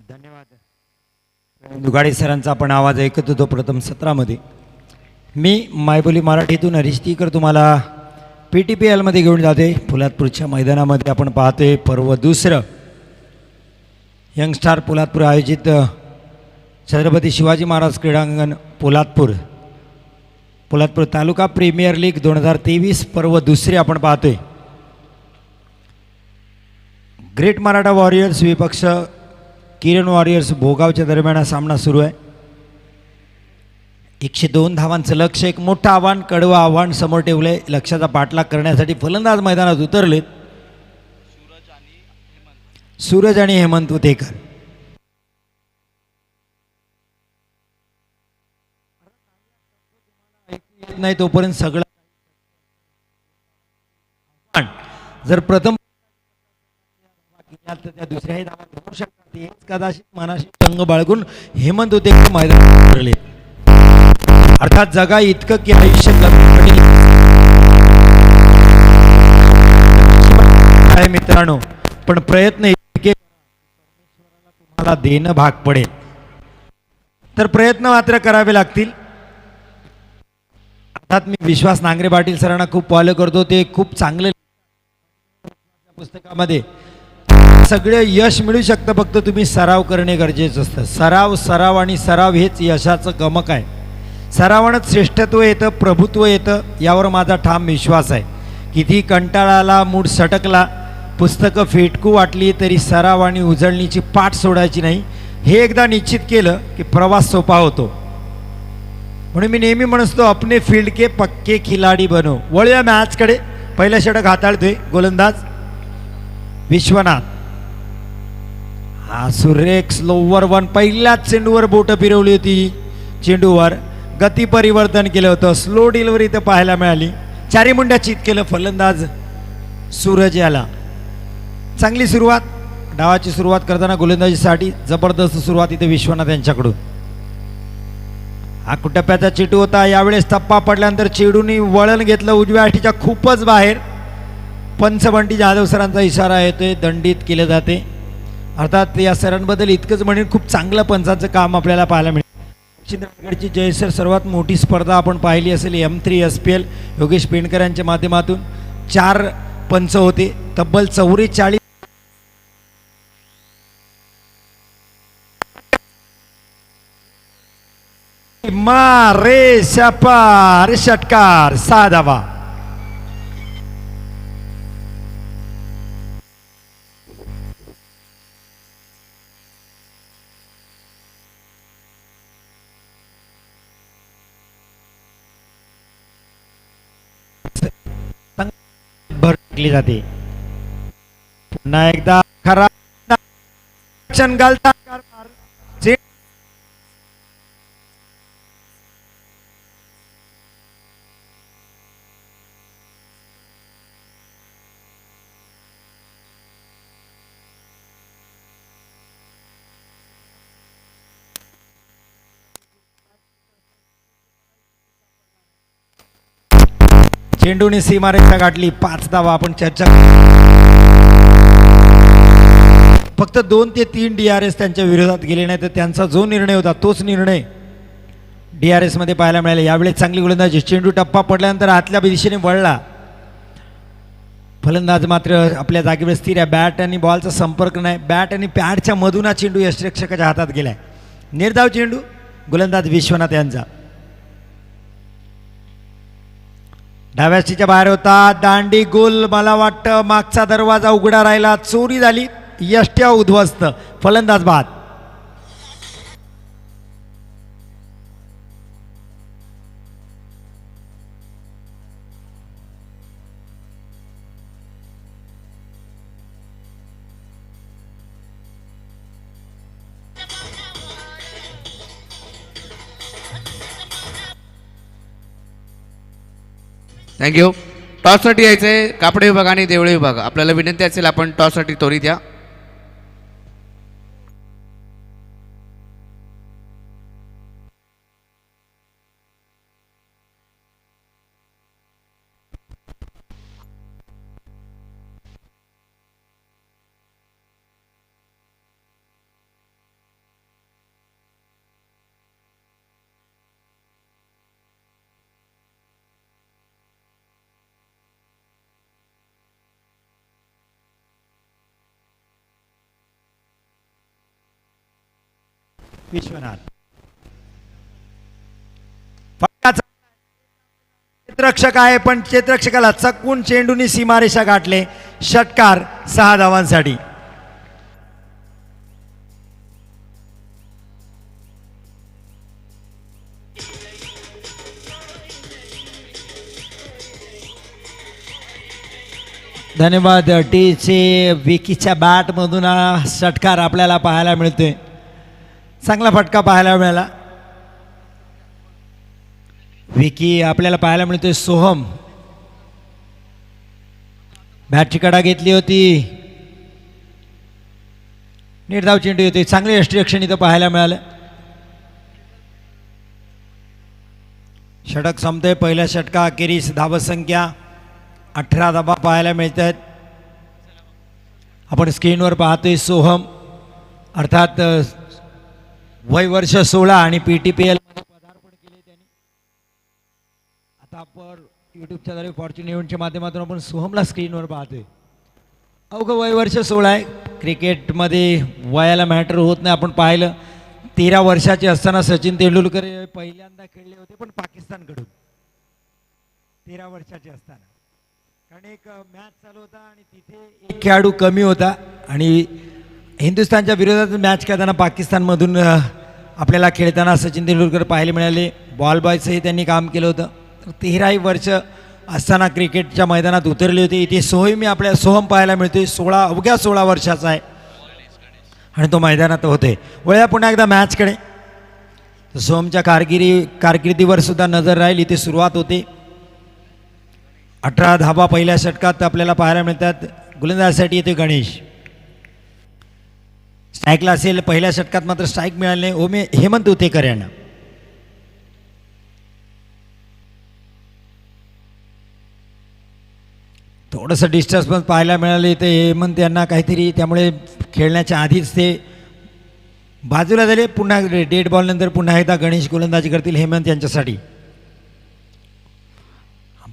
धन्यवाद. दुगाडे सरांचा आपण आवाज ऐकत होतो प्रथम सत्रामध्ये. मी मायबोली मराठीतून हरीश तीकर तुम्हाला PTPLमध्ये घेऊन जाते. पोलादपूरच्या मैदानामध्ये आपण पाहतोय पर्व दुसरं यंगस्टार पोलादपूर आयोजित छत्रपती शिवाजी महाराज क्रीडांगण पोलादपूर तालुका प्रीमियर लीग 2023 पर्व दुसरे आपण पाहतोय. ग्रेट मराठा वॉरियर्स विपक्ष किरण वॉरियर्स भोगावच्या दरम्यान हा सामना सुरू आहे. 102 धावांचं लक्ष, एक मोठं आव्हान, कडवं आव्हान समोर ठेवलंय. लक्ष्याचा पाठलाग करण्यासाठी फलंदाज मैदानात उतरलेत सूरज आणि हेमंत उतेकर. नाही तोपर्यंत सगळं जर प्रथम त्या दुसऱ्याही धावा घेऊ शकतात. हेच कदाचित मनाशी चंग बाळगून हेमंत उतेकर मैदानात उतरले. अर्थात जगा इतकं की आयुष्य आहे मित्रांनो, पण प्रयत्न इतके तुम्हाला देणं भाग पडेल, तर प्रयत्न मात्र करावे लागतील. अर्थात मी विश्वास नांगरे पाटील सरांना खूप फॉलो करतो. ते खूप चांगले पुस्तकामध्ये सगळे यश मिळू शकतं, फक्त तुम्ही सराव करणे गरजेचं असतं. सराव आणि सराव हेच यशाचं गमक आहे. सरावानंच श्रेष्ठत्व येतं, प्रभुत्व येतं, यावर माझा ठाम विश्वास आहे. किती कंटाळाला, मूड सटकला, पुस्तकं फेटकू वाटली तरी सराव आणि उजळणीची पाठ सोडायची नाही. हे एकदा निश्चित केलं की प्रवास सोपा होतो. म्हणून मी नेहमी म्हणतो, अपने फील्ड के पक्के खिलाडी बनो. वळूया मॅचकडे. पहिलं षटक हाताळतोय गोलंदाज विश्वनाथ. हा सुरेख स्लोवर वन, पहिल्याच चेंडूवर बोटं फिरवली होती. चेंडूवर गती परिवर्तन केलं होतं. स्लो डिलिव्हरी इथं पाहायला मिळाली. चारी मुंड्या चित केलं फलंदाज सूरज याला. चांगली सुरुवात, डावाची सुरुवात करताना गोलंदाजीसाठी जबरदस्त सुरुवात इथे विश्वनाथ यांच्याकडून. हा कुटप्प्याचा चेंडू होता. यावेळेस टप्पा पडल्यानंतर चेंडूनी वळण घेतलं उजव्या आठीच्या खूपच बाहेर. पंचबंटी जाधव सरांचा इशारा येतोय, दंडित केले जाते. अर्थात या सरांबद्दल इतकंच म्हणेन, खूप चांगलं पंचांचं काम आपल्याला पाहायला मिळेल. दक्षिण रायगडची जयसर सर्वात मोठी स्पर्धा आपण पाहिली असेल M3 SPL योगेश पेंडकर यांच्या माध्यमातून 4 पंच होते. तब्बल 44 मारे शापार षटकार 6 धावा. भरकली जाते. पुन्हा एकदा खरा घालता चेंडूने सीमारेषा गाठली. 5 धावा. आपण चर्चा फक्त 2 ते 3 DRS त्यांच्या विरोधात गेले नाही, तर त्यांचा जो निर्णय होता तोच निर्णय DRS मध्ये पाहायला मिळाला. यावेळेस चांगली गोलंदाजी. चेंडू टप्पा पडल्यानंतर आतल्या दिशेने वळला. फलंदाज मात्र आपल्या जागेवर स्थिर आहे. बॅट आणि बॉलचा संपर्क नाही. बॅट आणि पॅडच्या मधून हा चेंडू यष्टिरक्षकाच्या हातात गेलाय. निर्धाव चेंडू गोलंदाज विश्वनाथ यांचा. डाव्याशीच्या बाहेर होता, दांडी गोल. मला वाटतं मागचा दरवाजा उघडा राहिला, चोरी झाली, यष्ट्या उद्ध्वस्त, फलंदाज बाद. थँक्यू. टॉससाठी यायचं आहे कापडे विभाग आणि देवळे विभाग. आपल्याला विनंती असेल आपण टॉससाठी त्वरित या. विश्वनाथ क्षेत्ररक्षक आहे, पण क्षेत्ररक्षकाला चकवून चेंडूनी सीमारेषा गाठले. षटकार 6 धावांसाठी. धन्यवाद. टीचे विकीच्या बॅटमधून हा षटकार आपल्याला पाहायला मिळतोय. चांगला फटका पाहायला मिळाला. विकी आपल्याला पाहायला मिळतोय. सोहम बॅटची कडा घेतली होती. निर्धाव चेंडू होते. चांगले यष्टीरक्षण इथं पाहायला मिळालं. षटक संपतोय. पहिल्या षटका अखेरीस धावसंख्या 18 धावा पाहायला मिळत आहेत. आपण स्क्रीनवर पाहतोय सोहम, अर्थात वय वर्ष 16 आणि PTPL मध्ये पदार्पण केले त्यांनी. आता आपण यूट्यूबच्या द्वारे फॉर्च्यून इव्हेंटच्या माध्यमातून आपण सोहमला स्क्रीनवर पाहतोय. अवघं वय वर्ष 16 आहे. क्रिकेटमध्ये वयाला मॅटर होत नाही. आपण पाहिलं 13 वर्षाचे असताना सचिन तेंडुलकर पहिल्यांदा खेळले होते, पण पाकिस्तानकडून 13 वर्षाचे असताना. कारण एक मॅच चालू होता आणि तिथे एक खेळाडू कमी होता आणि हिंदुस्थानच्या विरोधात मॅच खेळताना पाकिस्तानमधून आपल्याला खेळताना सचिन तेंडुलकर पाहायला मिळाले. बॉल बॉयचंही त्यांनी काम केलं होतं. 13 वर्ष असताना क्रिकेटच्या मैदानात उतरले होते. इथे सोहम पाहायला मिळतोय. अवघ्या 16 वर्षाचा आहे आणि तो मैदानात होते. वळ्या पुन्हा एकदा मॅचकडे. सोहमच्या कारकिर्दीवर सुद्धा नजर राहील. इथे सुरुवात होते. 18 धावा पहिल्या षटकात आपल्याला पाहायला मिळतात. गोलंदाजीसाठी येते गणेश. स्ट्राईकला असेल. पहिल्या षटकात मात्र स्ट्राईक मिळाले नाही. हेमंत उतेकर यांना. थोडंसं डिस्टर्बन्स पाहायला मिळाले ते हेमंत यांना काहीतरी, त्यामुळे खेळण्याच्या आधीच ते बाजूला झाले. पुन्हा डेड बॉल नंतर पुन्हा एकदा गणेश गोलंदाजी करतील हेमंत यांच्यासाठी.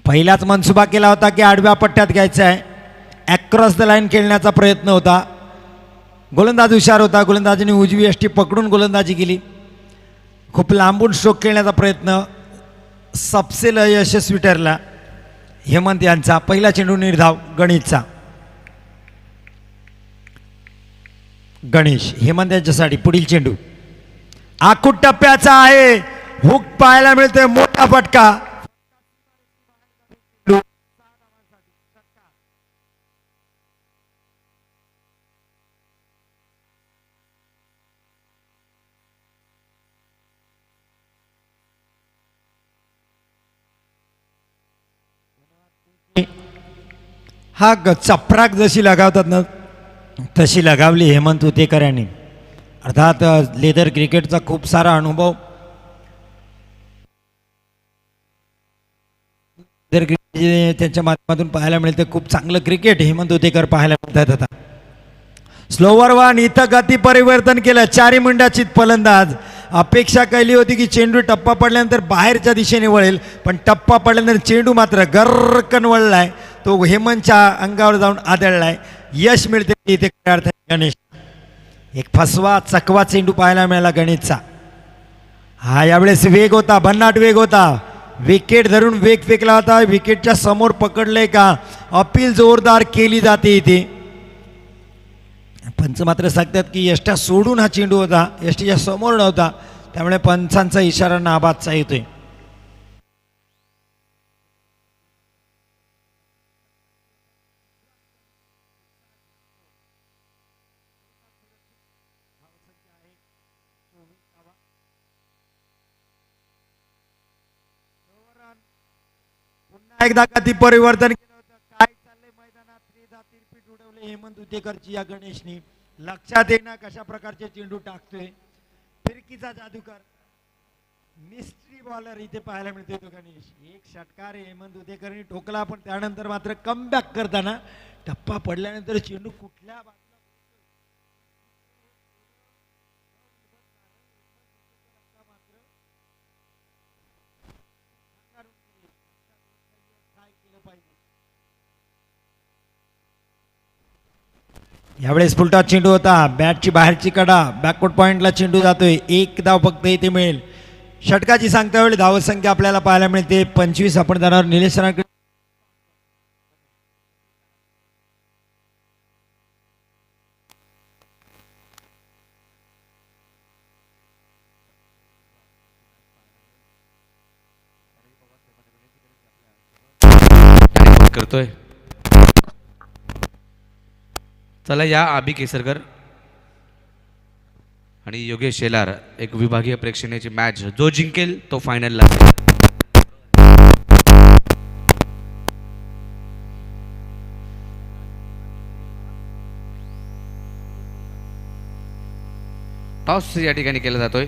पहिलाच मनसुबा केला होता की आडव्या पट्ट्यात घ्यायचा आहे. ॲक्रॉस द लाईन खेळण्याचा प्रयत्न होता. गोलंदाज हुशार होता. गोलंदाजीने उजवी यष्टी पकडून गोलंदाजी केली. खूप लांबून स्ट्रोक खेळण्याचा प्रयत्न सबसेल यशस्वी ठरला हेमंत यांचा. पहिला चेंडू निर्धाव गणेशचा. गणेश हेमंत यांच्यासाठी पुढील चेंडू आखूट टप्प्याचा आहे. हुक पाहायला मिळतोय. मोठा फटका. हा चपराक जशी लगावतात ना तशी लगावली हेमंत उतेकर यांनी. अर्थात लेदर क्रिकेटचा खूप सारा अनुभव. लेदर क्रिकेट त्यांच्या माध्यमातून पाहायला मिळते. खूप चांगलं क्रिकेट हेमंत उतेकर पाहायला मिळतात. आता स्लोवर वन. इथं गती परिवर्तन केलं. 4 मुंड्याची फलंदाज. अपेक्षा केली होती की चेंडू टप्पा पडल्यानंतर बाहेरच्या दिशेने वळेल, पण टप्पा पडल्यानंतर चेंडू मात्र गर्रकन वळलाय. तो हेमंतच्या अंगावर जाऊन आदळलाय. यश मिळते इथे अर्थात गणेश. एक फसवा चकवा चेंडू पाहायला मिळाला गणेशचा. हा यावेळेस वेग होता. भन्नाट वेग होता. विकेट धरून वेग फेकला होता, विकेटच्या समोर पकडले का अपील जोरदार केली जाते इथे. पंच मात्र सांगतात की यष्ट्या सोडून हा चेंडू होता, यष्टीच्या समोर नव्हता, त्यामुळे पंचांचा इशारा नाबादचा येतोय. पुन्हा एकदा गती परिवर्तन केलं होतं. काय चाललंय मैदानात, त्रिधा तिरपीट उडवले हेमंत उतेकरची या गणेशनी. लक्षात येईना कशा प्रकारचे चेंडू टाकतोय. फिरकीचा जादूकर, मिस्ट्री बॉलर इथे पाहायला मिळतोय तो गणेश. एक षटकार हेमंत उतेकरनी ठोकला, पण त्यानंतर मात्र कमबॅक करताना टप्पा पडल्यानंतर चेंडू कुठल्या बाजूला यावेळेस फुलटॉस चेंडू होता, बॅटची बाहेरची कडा, बॅकवर्ड पॉइंटला चेंडू जातोय. एक धाव फक्त इथे मिळेल. षटकाची सांगता वेळी धाव संख्या आपल्याला पाहायला मिळते 25. आपण जाणार निलेश सरांकडे. करतोय. चला या आबी केसरकर आणि योगेश शेलार एक विभागीय प्रेक्षणीय मॅच जो जिंकेल तो फायनलला. टॉस या ठिकाणी केला जातोय.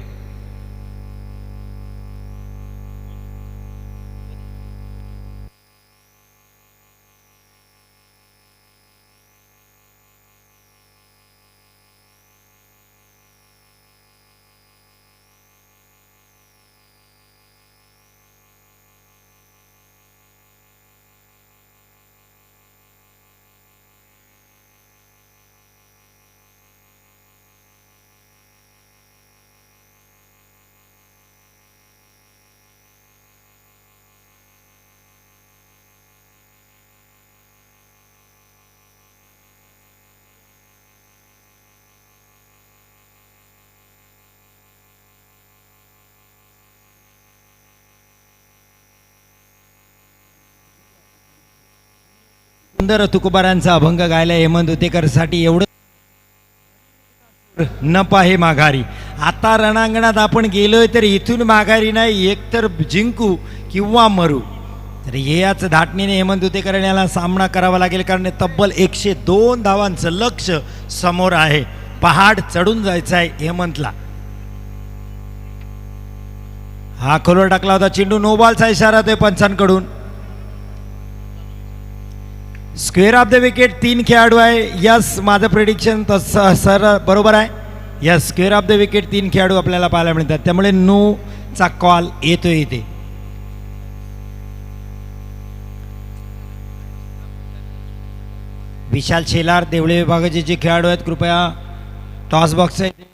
सुंदर तुकोबारांचा अभंग गायला हेमंत उतेकर साठी एवढं न पाहे माघारी. आता रणांगणात आपण गेलोय तर इथून माघारी नाही, एकतर जिंकू किंवा मरू. तर याच धाटणीने हेमंत उतेकर याला सामना करावा लागेल, कारण तब्बल 102 धावांचं लक्ष समोर आहे. पहाड चढून जायचं आहे हेमंतला. हा खोलवर टाकला होता चेंडू, नो बॉलचा इशारा होतोय पंचांकडून. स्क्वेअर ऑफ द विकेट 3 खेळाडू आहे. यस, माझं प्रेडिक्शन तसं सर बरोबर आहे. Yes, square of the wicket 3 खेळाडू आपल्याला पाहायला मिळतात, त्यामुळे नो चा कॉल येतोय इथे. विशाल शेलार देवळे विभागाचे जे खेळाडू आहेत कृपया टॉस बॉक्स आहे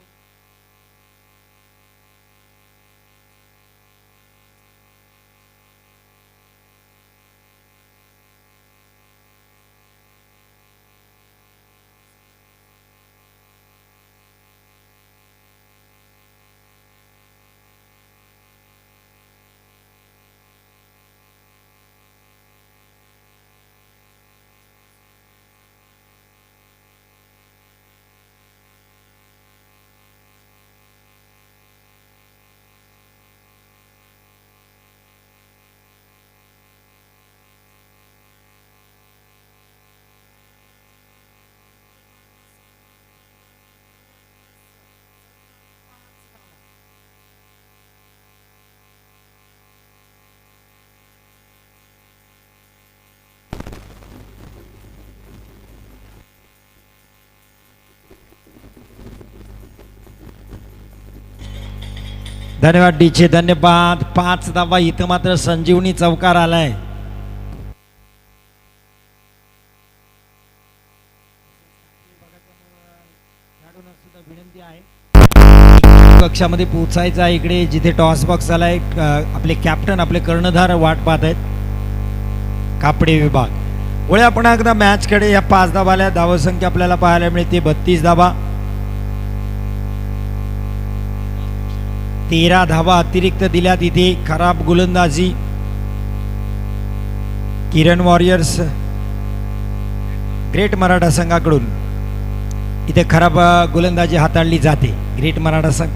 धन्यवाद डीचे, धन्यवाद. 5 धावा. इथं मात्र संजीवनी चौकार आलाय. विनंती आहे कक्षामध्ये पोचायचं आहे. इकडे जिथे टॉस बॉक्स झालाय आपले कॅप्टन आपले कर्णधार वाट पाहत आहेत कापडे विभाग. वळूया पुन्हा एकदा मॅचकडे. या 5 धावाल्या धावसंख्या आपल्याला पाहायला मिळते 32 धावा. 13 धावा अतिरिक्त दिल्यात. इथे खराब गोलंदाजी किरण वॉरियर्स ग्रेट मराठा संघाकडून इथे खराब गोलंदाजी हाताळली जाते. ग्रेट मराठा संघ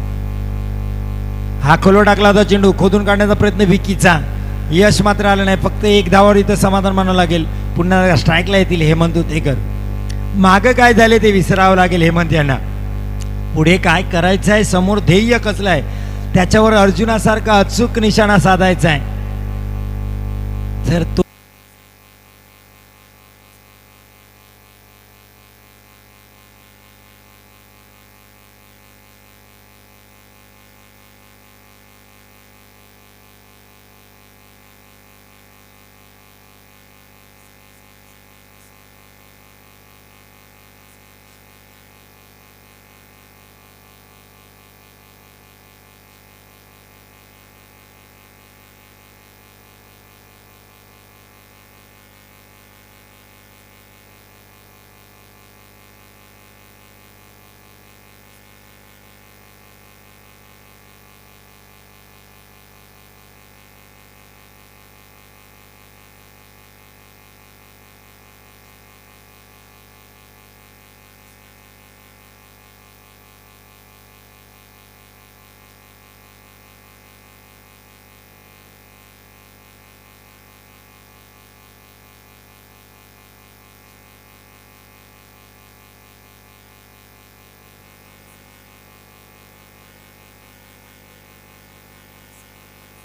हा खोलो टाकला होता चेंडू खोदून काढण्याचा प्रयत्न विकीचा यश मात्र आलं नाही. फक्त 1 धावावर इथं समाधान मानावं लागेल. पुन्हा स्ट्राईकला येतील हेमंत उतेकर. मागं काय झाले ते विसरावं लागेल हेमंत यांना. पुढे काय करायचं आहे समोर ध्येय कसलं आहे त्याच्यावर अर्जुनासारखा अचूक निशाणा साधायचा आहे. जर तो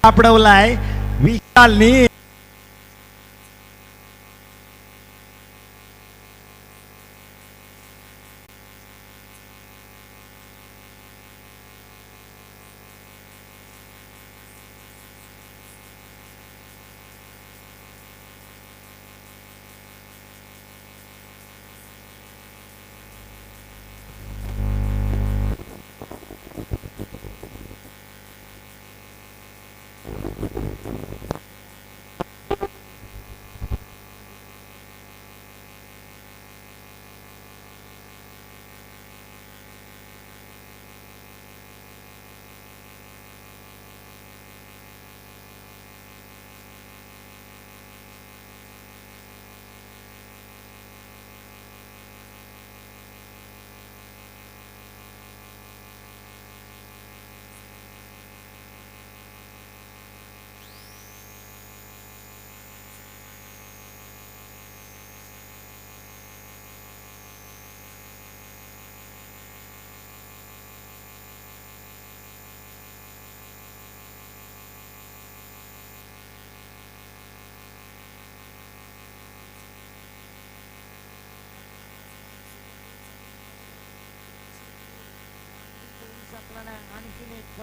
सापडवलाय विशालनी.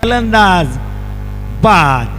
फलंदाज बाद.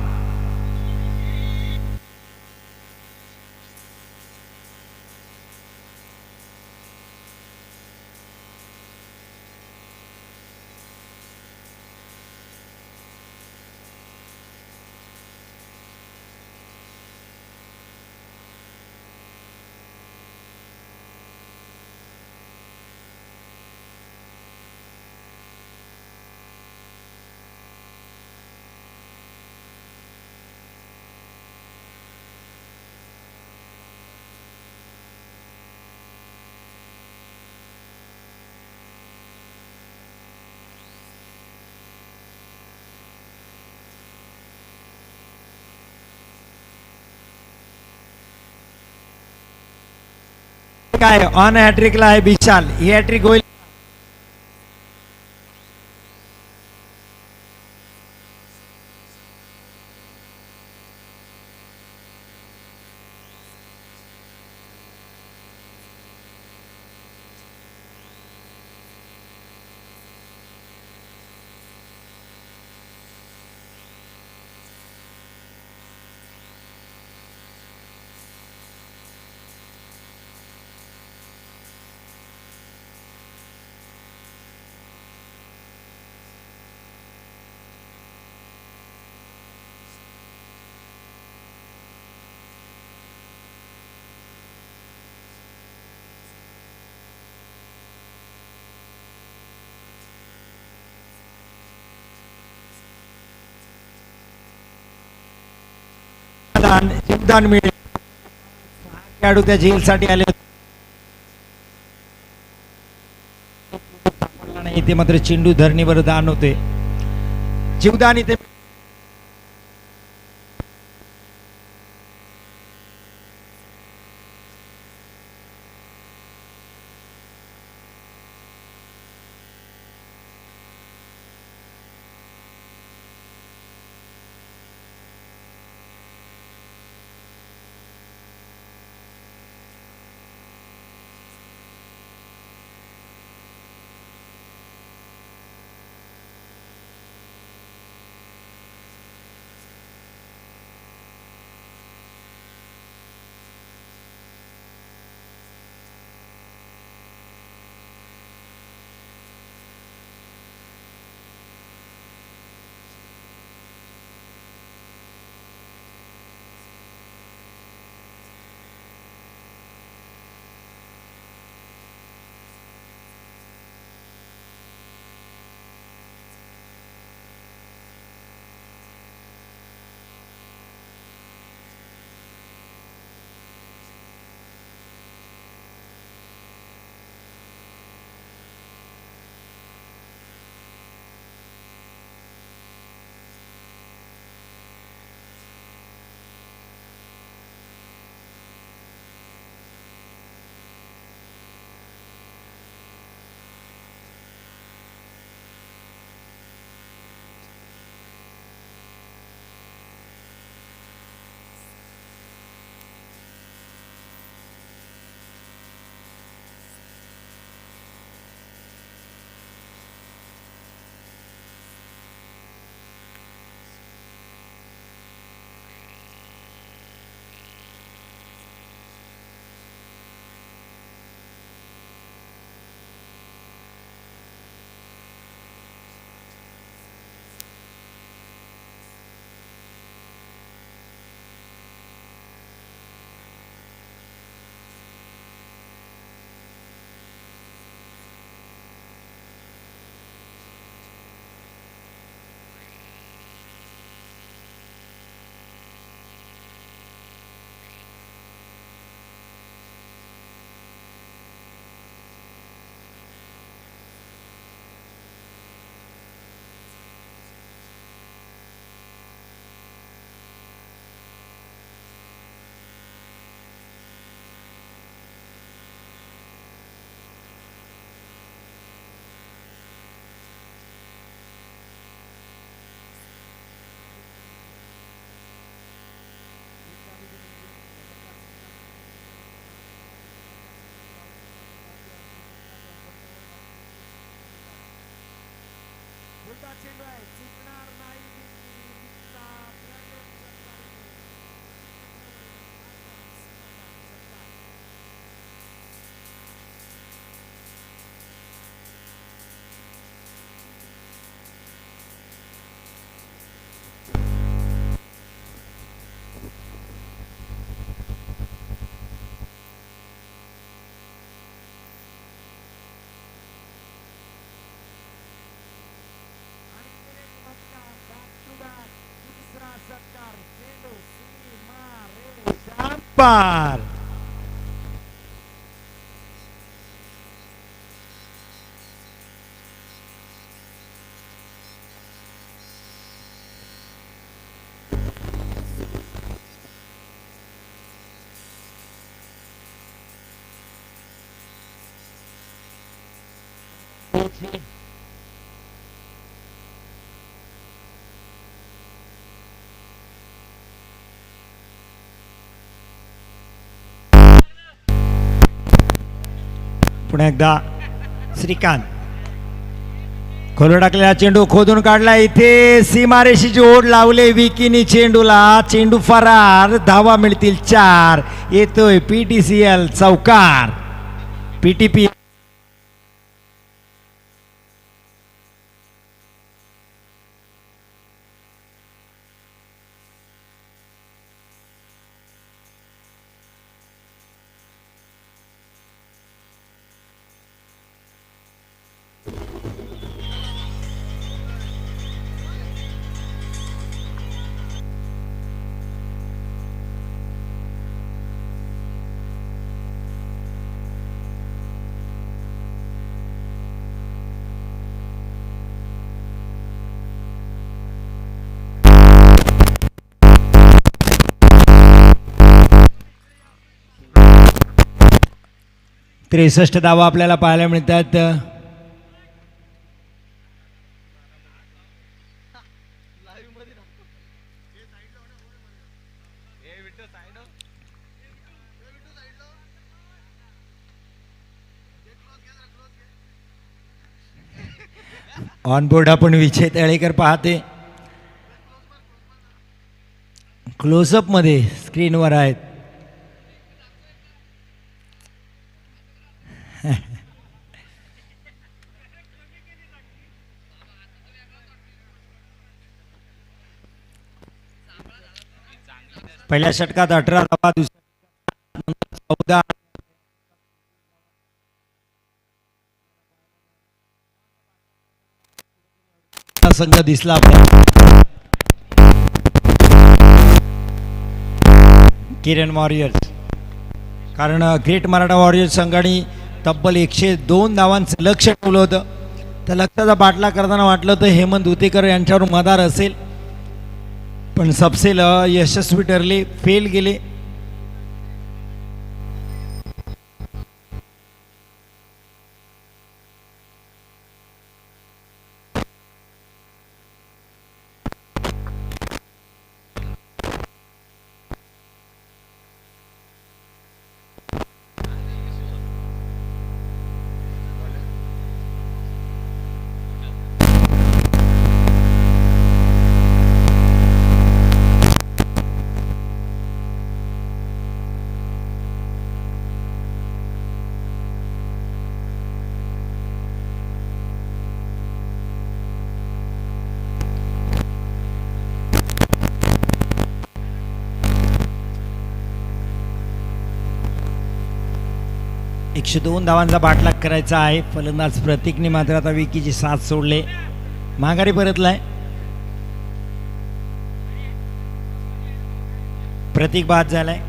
काय ऑन हॅट्रिकला आहे विशाल. ही हॅट्रिक होईल. जीवदान मिळेल. खेळाडू त्या झेलसाठी आले होते. नाही ते मात्र चेंडू धरणीवर दान होते. जीवदान इथे पार. पुन्हा एकदा श्रीकांत खोलून टाकलेला चेंडू खोदून काढला. इथे सीमारेषेची ओढ लावले विकीनी चेंडूला. चेंडू फरार. धावा मिळतील 4. येतोय PTCL चौकार. PTP 63 धावा आपल्याला पाहायला मिळतात. ऑन बोर्ड आपण विजय तळेकर पाहते. क्लोजअप मध्ये स्क्रीनवर आहेत. पहिल्या षटकात 18 धावा, दुसऱ्या 14 संघ दिसला आपल्याला. किरण वॉरियर्स, कारण ग्रेट मराठा वॉरियर्स संघाने तब्बल 102 धावांचं लक्ष ठेवलं होतं. त्या लक्ष्याचा बाटला करताना वाटलं होतं हेमंत उतेकर यांच्यावर मदार असेल, पण सबसेल यशस्वी ठरले, फेल गेले. एकशे 2 धावांचा बाटलाग करायचा आहे. फलंदाज प्रतीकने मात्र आता विकीची साथ सोडले, माघारी परतलाय. प्रतीक बाद झालाय.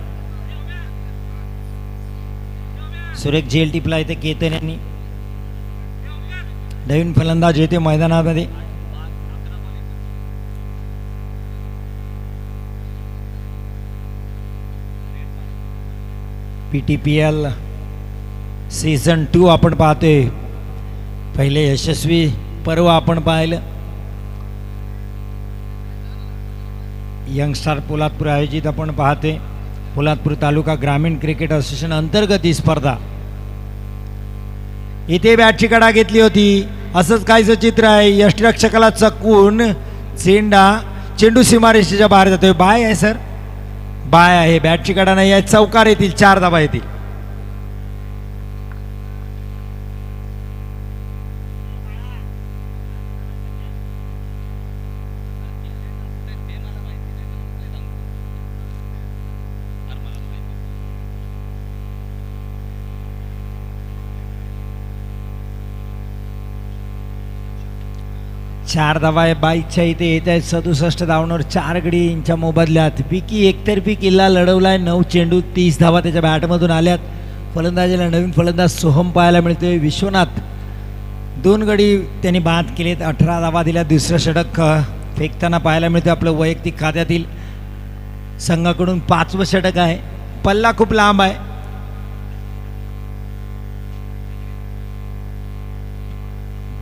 सुरेख झेल टिपला इथे केतन यांनी. नवीन फलंदाज येते मैदानामध्ये. PTPL सीझन 2 आपण पाहतोय. पहिले यशस्वी पर्व आपण पाहिलं. यंगस्टार पोलादपूर आयोजित आपण पाहतोय. पोलादपूर तालुका ग्रामीण क्रिकेट असोसिएशन अंतर्गत ही स्पर्धा. इथे बॅटची कडा घेतली होती, असंच काहीच चित्र आहे. यष्टिरक्षकाला चकवून चेंडू सीमारेषेच्या बाहेर जातोय. बाय आहे सर, बाय आहे. बॅटची कडा नाही आहे. चौकार येतील, 4 धावा येतील. चार धावा आहे. बाईकच्या इथे येत आहेत. 67 धावांवर 4 गडींच्या मोबदल्यात विकी एकतर्फी किल्ला लढवलाय. 9 चेंडू 30 धावा त्याच्या बॅटमधून आल्यात. फलंदाजीला नवीन फलंदाज सोहम पाहायला मिळतोय. विश्वनाथ 2 गडी त्यांनी बाद केलेत. 18 धावा दिल्या. दुसरं षटक फेकताना पाहायला मिळतं. आपलं वैयक्तिक खात्यातील संघाकडून 5वं षटक आहे. पल्ला खूप लांब आहे.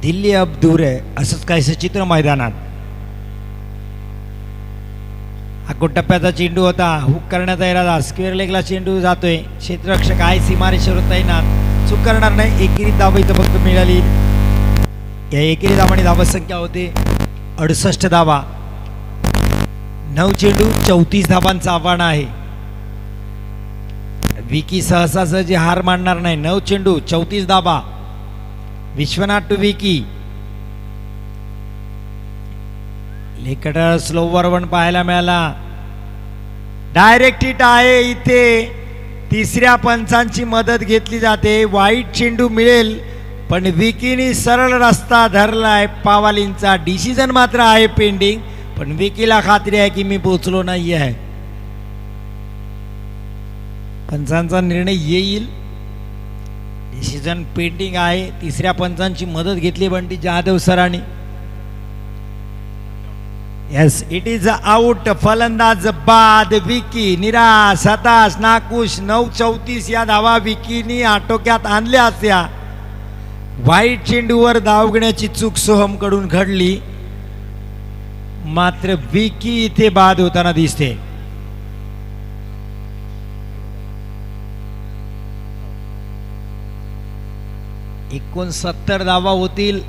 दिल्ली अब दूर आहे, असंच काहीसं चित्र मैदानात. हा टप्प्याचा चेंडू होता. हुक करण्याचा इरादा. स्क्वेअर लेगला चेंडू जातोय. क्षेत्ररक्षक आहे सीमारेषेवर तैनात. चूक करणार नाही. एकेरी धावा इथं फक्त मिळाली. या एकेरी धावांनी धावसंख्या होते 68 धावा. 9 चेंडू 34 धावांचं आव्हान आहे. विकी सहसा सहजी हार मानणार नाही. 9 चेंडू 34 धावा. विश्वनाथ टू विकी. लेकट स्लोवर वन पाहायला मिळाला. डायरेक्ट हिट आहे. इथे तिसऱ्या पंचांची मदत घेतली जाते. वाईट चेंडू मिळेल, पण विकीनी सरळ रस्ता धरलाय. पावालींचा डिसिजन मात्र आहे पेंडिंग, पण विकीला खात्री आहे की मी पोचलो नाही आहे. पंचांचा निर्णय येईल. डिसिजन पेंडिंग आहे. तिसऱ्या पंचांची मदत घेतली बंटी जाधव सरांनी. Yes it is out. फलंदाज बाद. विकी निराश हताश नाखुश. 9:34 या धावा विकीनी आटोक्यात आणल्या असत्या. वाईट चेंडूवर धाव घेण्याची चूक सोहम कडून घडली, मात्र विकी इथे बाद होताना दिसते. एकूण 70 धावा होतील.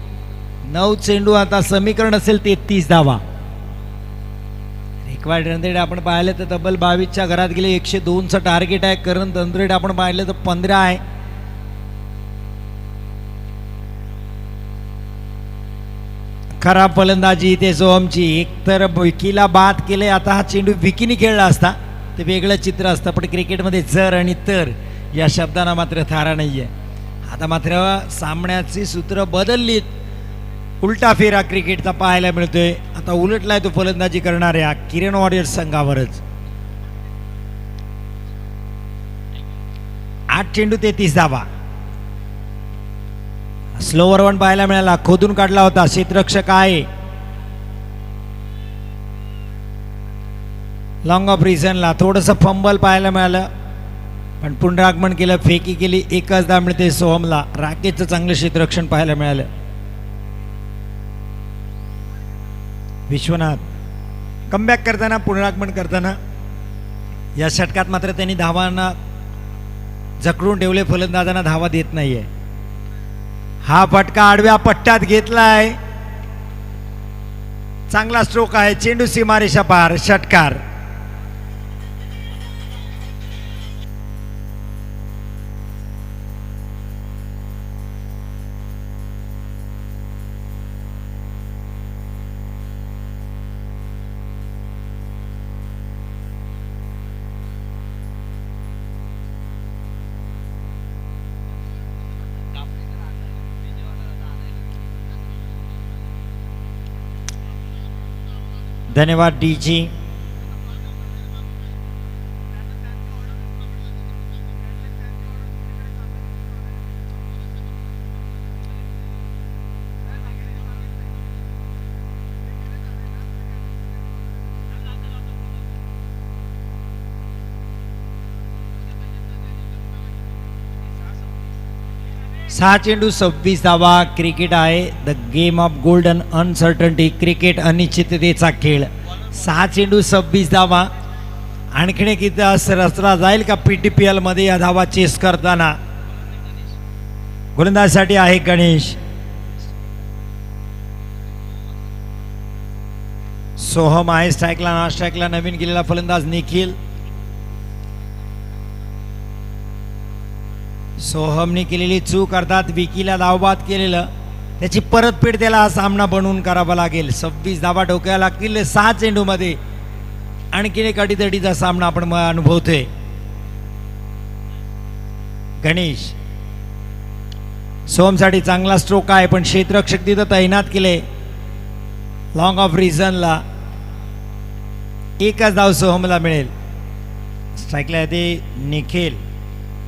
9 चेंडू आता समीकरण असेल 33 धावा. रिक्वायर्ड रन रेट आपण पाहिलं तर तब्बल 22च्या घरात गेले. 102चं टार्गेट आहे. करंट रन रेट आपण पाहिलं तर 15 आहे. खराब फलंदाजी इथे सोहमची. एकतर विकीला बाद केले. आता हा चेंडू विकीने खेळला असता ते वेगळं चित्र असतं, पण क्रिकेटमध्ये जर आणि तर या शब्दांना मात्र थारा नाहीये. आता मात्र सामन्याची सूत्र बदललीत. उलटा फेरा क्रिकेटचा पाहायला मिळतोय. आता उलटलाय तो फलंदाजी करणाऱ्या किरण वॉरियर्स संघावरच. 8 चेंडू 33 धावा. स्लोवर वन पाहायला मिळाला. खोदून काढला होता. क्षेत्ररक्षक आहे. लॉंग ऑफ रिझनला थोडंसं फंबल पाहायला मिळालं, पण पुनरागमन केलं. फेकी केली. एकच धाव मिळते सोहमला. राकेशचं चांगलं क्षेत्ररक्षण पाहायला मिळालं. विश्वनाथ कमबॅक करताना पुनरागमन करताना या षटकात मात्र त्यांनी धावांना जखडून ठेवले. फलंदाजांना धावा देत नाहीये. हा फटका आडव्या पट्ट्यात घेतलाय. चांगला स्ट्रोक आहे. चेंडू सीमारेषा पार. षटकार. धन्यवाद डीजी. सहा चेंडू 26 धावा. क्रिकेट आहे the game of golden uncertainty. Cricket अनिश्चिततेचा खेळ. 6 चेंडू 26 धावा. आणखीन एक इतिहास रचला जाईल का PTPL मध्ये या धावा चेस करताना. गोलंदाजसाठी आहे गणेश. सोहम आहे स्ट्राईकला. नॉन स्ट्राईकला नवीन केलेला फलंदाज निखिल. सोहमने केलेली चूक अर्थात विकीला धावबाद केलेलं, त्याची परतफेड त्याला हा सामना बनवून करावा लागेल. 26 धावा डोक्याला लागतील 6 चेंडूमध्ये. आणखीन एक अडीतडीचा सामना आपण अनुभवतोय. गणेश सोहमसाठी चांगला स्ट्रोक आहे, पण क्षेत्ररक्षक तिथं तैनात केले. लॉंग ऑफ रिझनला एकच धाव सोहमला मिळेल. स्ट्राईकला येते निखिल,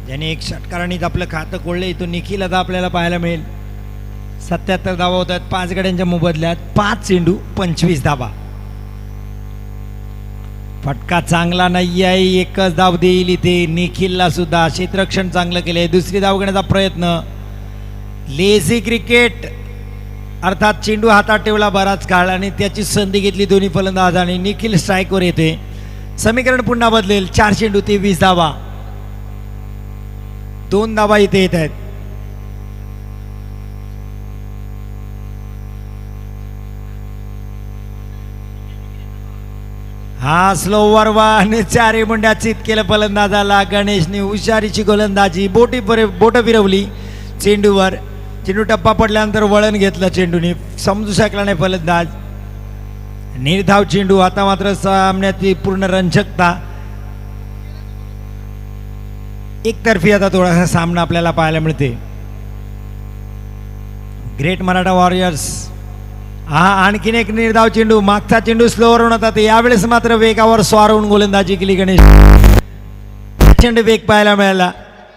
ज्याने एक षटकारांनीच आपलं खातं कोळले. तो निखिल आता आपल्याला पाहायला मिळेल. 77 धावा होत आहेत 5 गड्यांच्या मोबदल्यात. 5 चेंडू 25 धावा. फटका चांगला नाही आहे. एकच धाव देईल इथे. निखिलला सुद्धा क्षेत्ररक्षण चांगलं केलंय. दुसरी धाव घेण्याचा प्रयत्न. लेझी क्रिकेट अर्थात चेंडू हातात ठेवला बराच काळ आणि त्याची संधी घेतली दोन्ही फलंदाजांनी. निखिल स्ट्राईकवर येते. समीकरण पुन्हा बदलेल. 4 चेंडू 23 धावा. 2 धावा इथे येत आहेत. हा स्लोवर वन. 4 मुंड्या चित केलं फलंदाजाला. गणेशने हुशारीची गोलंदाजी. बोट फिरवली चेंडूवर. चेंडू टप्पा पडल्यानंतर वळण घेतलं चेंडूने. समजू शकला नाही फलंदाज. निर्धाव चेंडू. आता मात्र सामन्याची पूर्ण रंजकता. एकतर्फी आता थोडासा सामना आपल्याला पाहायला मिळते. Great Maratha warriors. हा आणखीन एक निर्धाव चेंडू. मागचा चेंडू स्लोवर होऊन होता. यावेळेस मात्र वेगावर स्वार होऊन गोलंदाजी केली गणेश. प्रचंड वेग पाहायला मिळाला.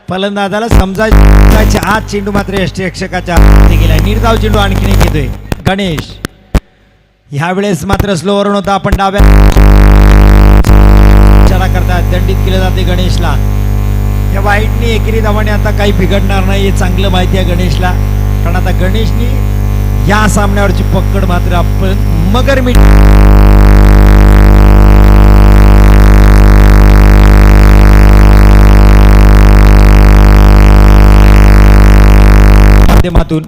फलंदाजाला समजायचे. आज चेंडू मात्र यष्टीरक्षकाच्या हाती गेला. निर्धाव चेंडू आणखीन एक येतोय. गणेश ह्यावेळेस मात्र स्लोवर होता. आपण डाव्या करतात दंडित केलं जाते गणेशला. या वाईटनी एकेरी धावाने आता काही बिघडणार नाही हे चांगलं माहिती आहे गणेशला, कारण आता गणेशनी या सामन्यावरची पकड मात्र आपण मगर माध्यमातून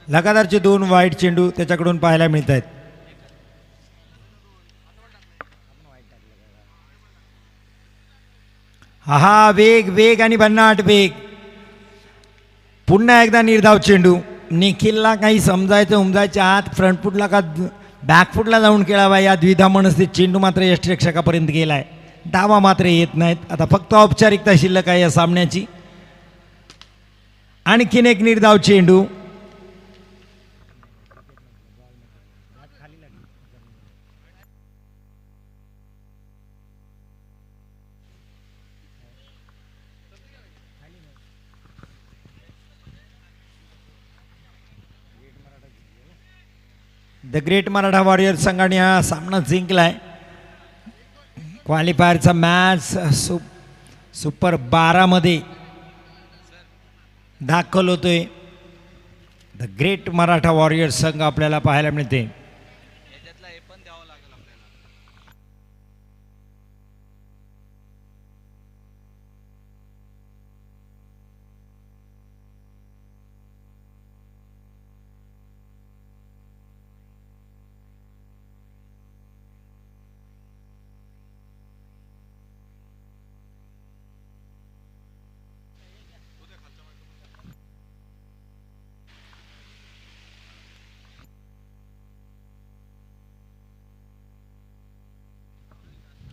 लगातारचे 2 वाईट चेंडू त्याच्याकडून पाहायला मिळत आहेत. हा वेग वेग आणि भन्नाट वेग. पुन्हा एकदा निर्धाव चेंडू. निखिलला काही समजायचं उमजायच्या आत फ्रंटफुटला का बॅकफुटला जाऊन खेळावा या द्विधा मनस्थित चेंडू मात्र यष्टिरक्षकापर्यंत गेलाय. धावा मात्र येत नाहीत. आता फक्त औपचारिकता शिल्लक आहे या सामन्याची. आणखीन एक निर्धाव चेंडू. द ग्रेट मराठा वॉरियर संघाने हा सामना जिंकलाय. क्वालिफायरचा मॅच सुपर 12 मध्ये दाखल होतोय. द ग्रेट मराठा वॉरियर संघ आपल्याला पाहायला मिळते. याच्यातला हे पण द्यावं लागेल आपल्याला.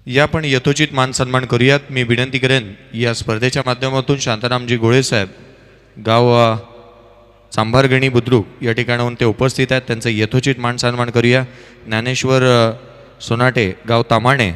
या पण यथोचित मान सन्मान करूयात. मी विनंती करेन या स्पर्धेच्या माध्यमातून शांतारामजी गोळेसाहेब गाव सांभारगणी बुद्रुक या ठिकाणाहून ते उपस्थित आहेत. त्यांचं यथोचित मान सन्मान करूया. ज्ञानेश्वर सोनाटे गाव तामाणे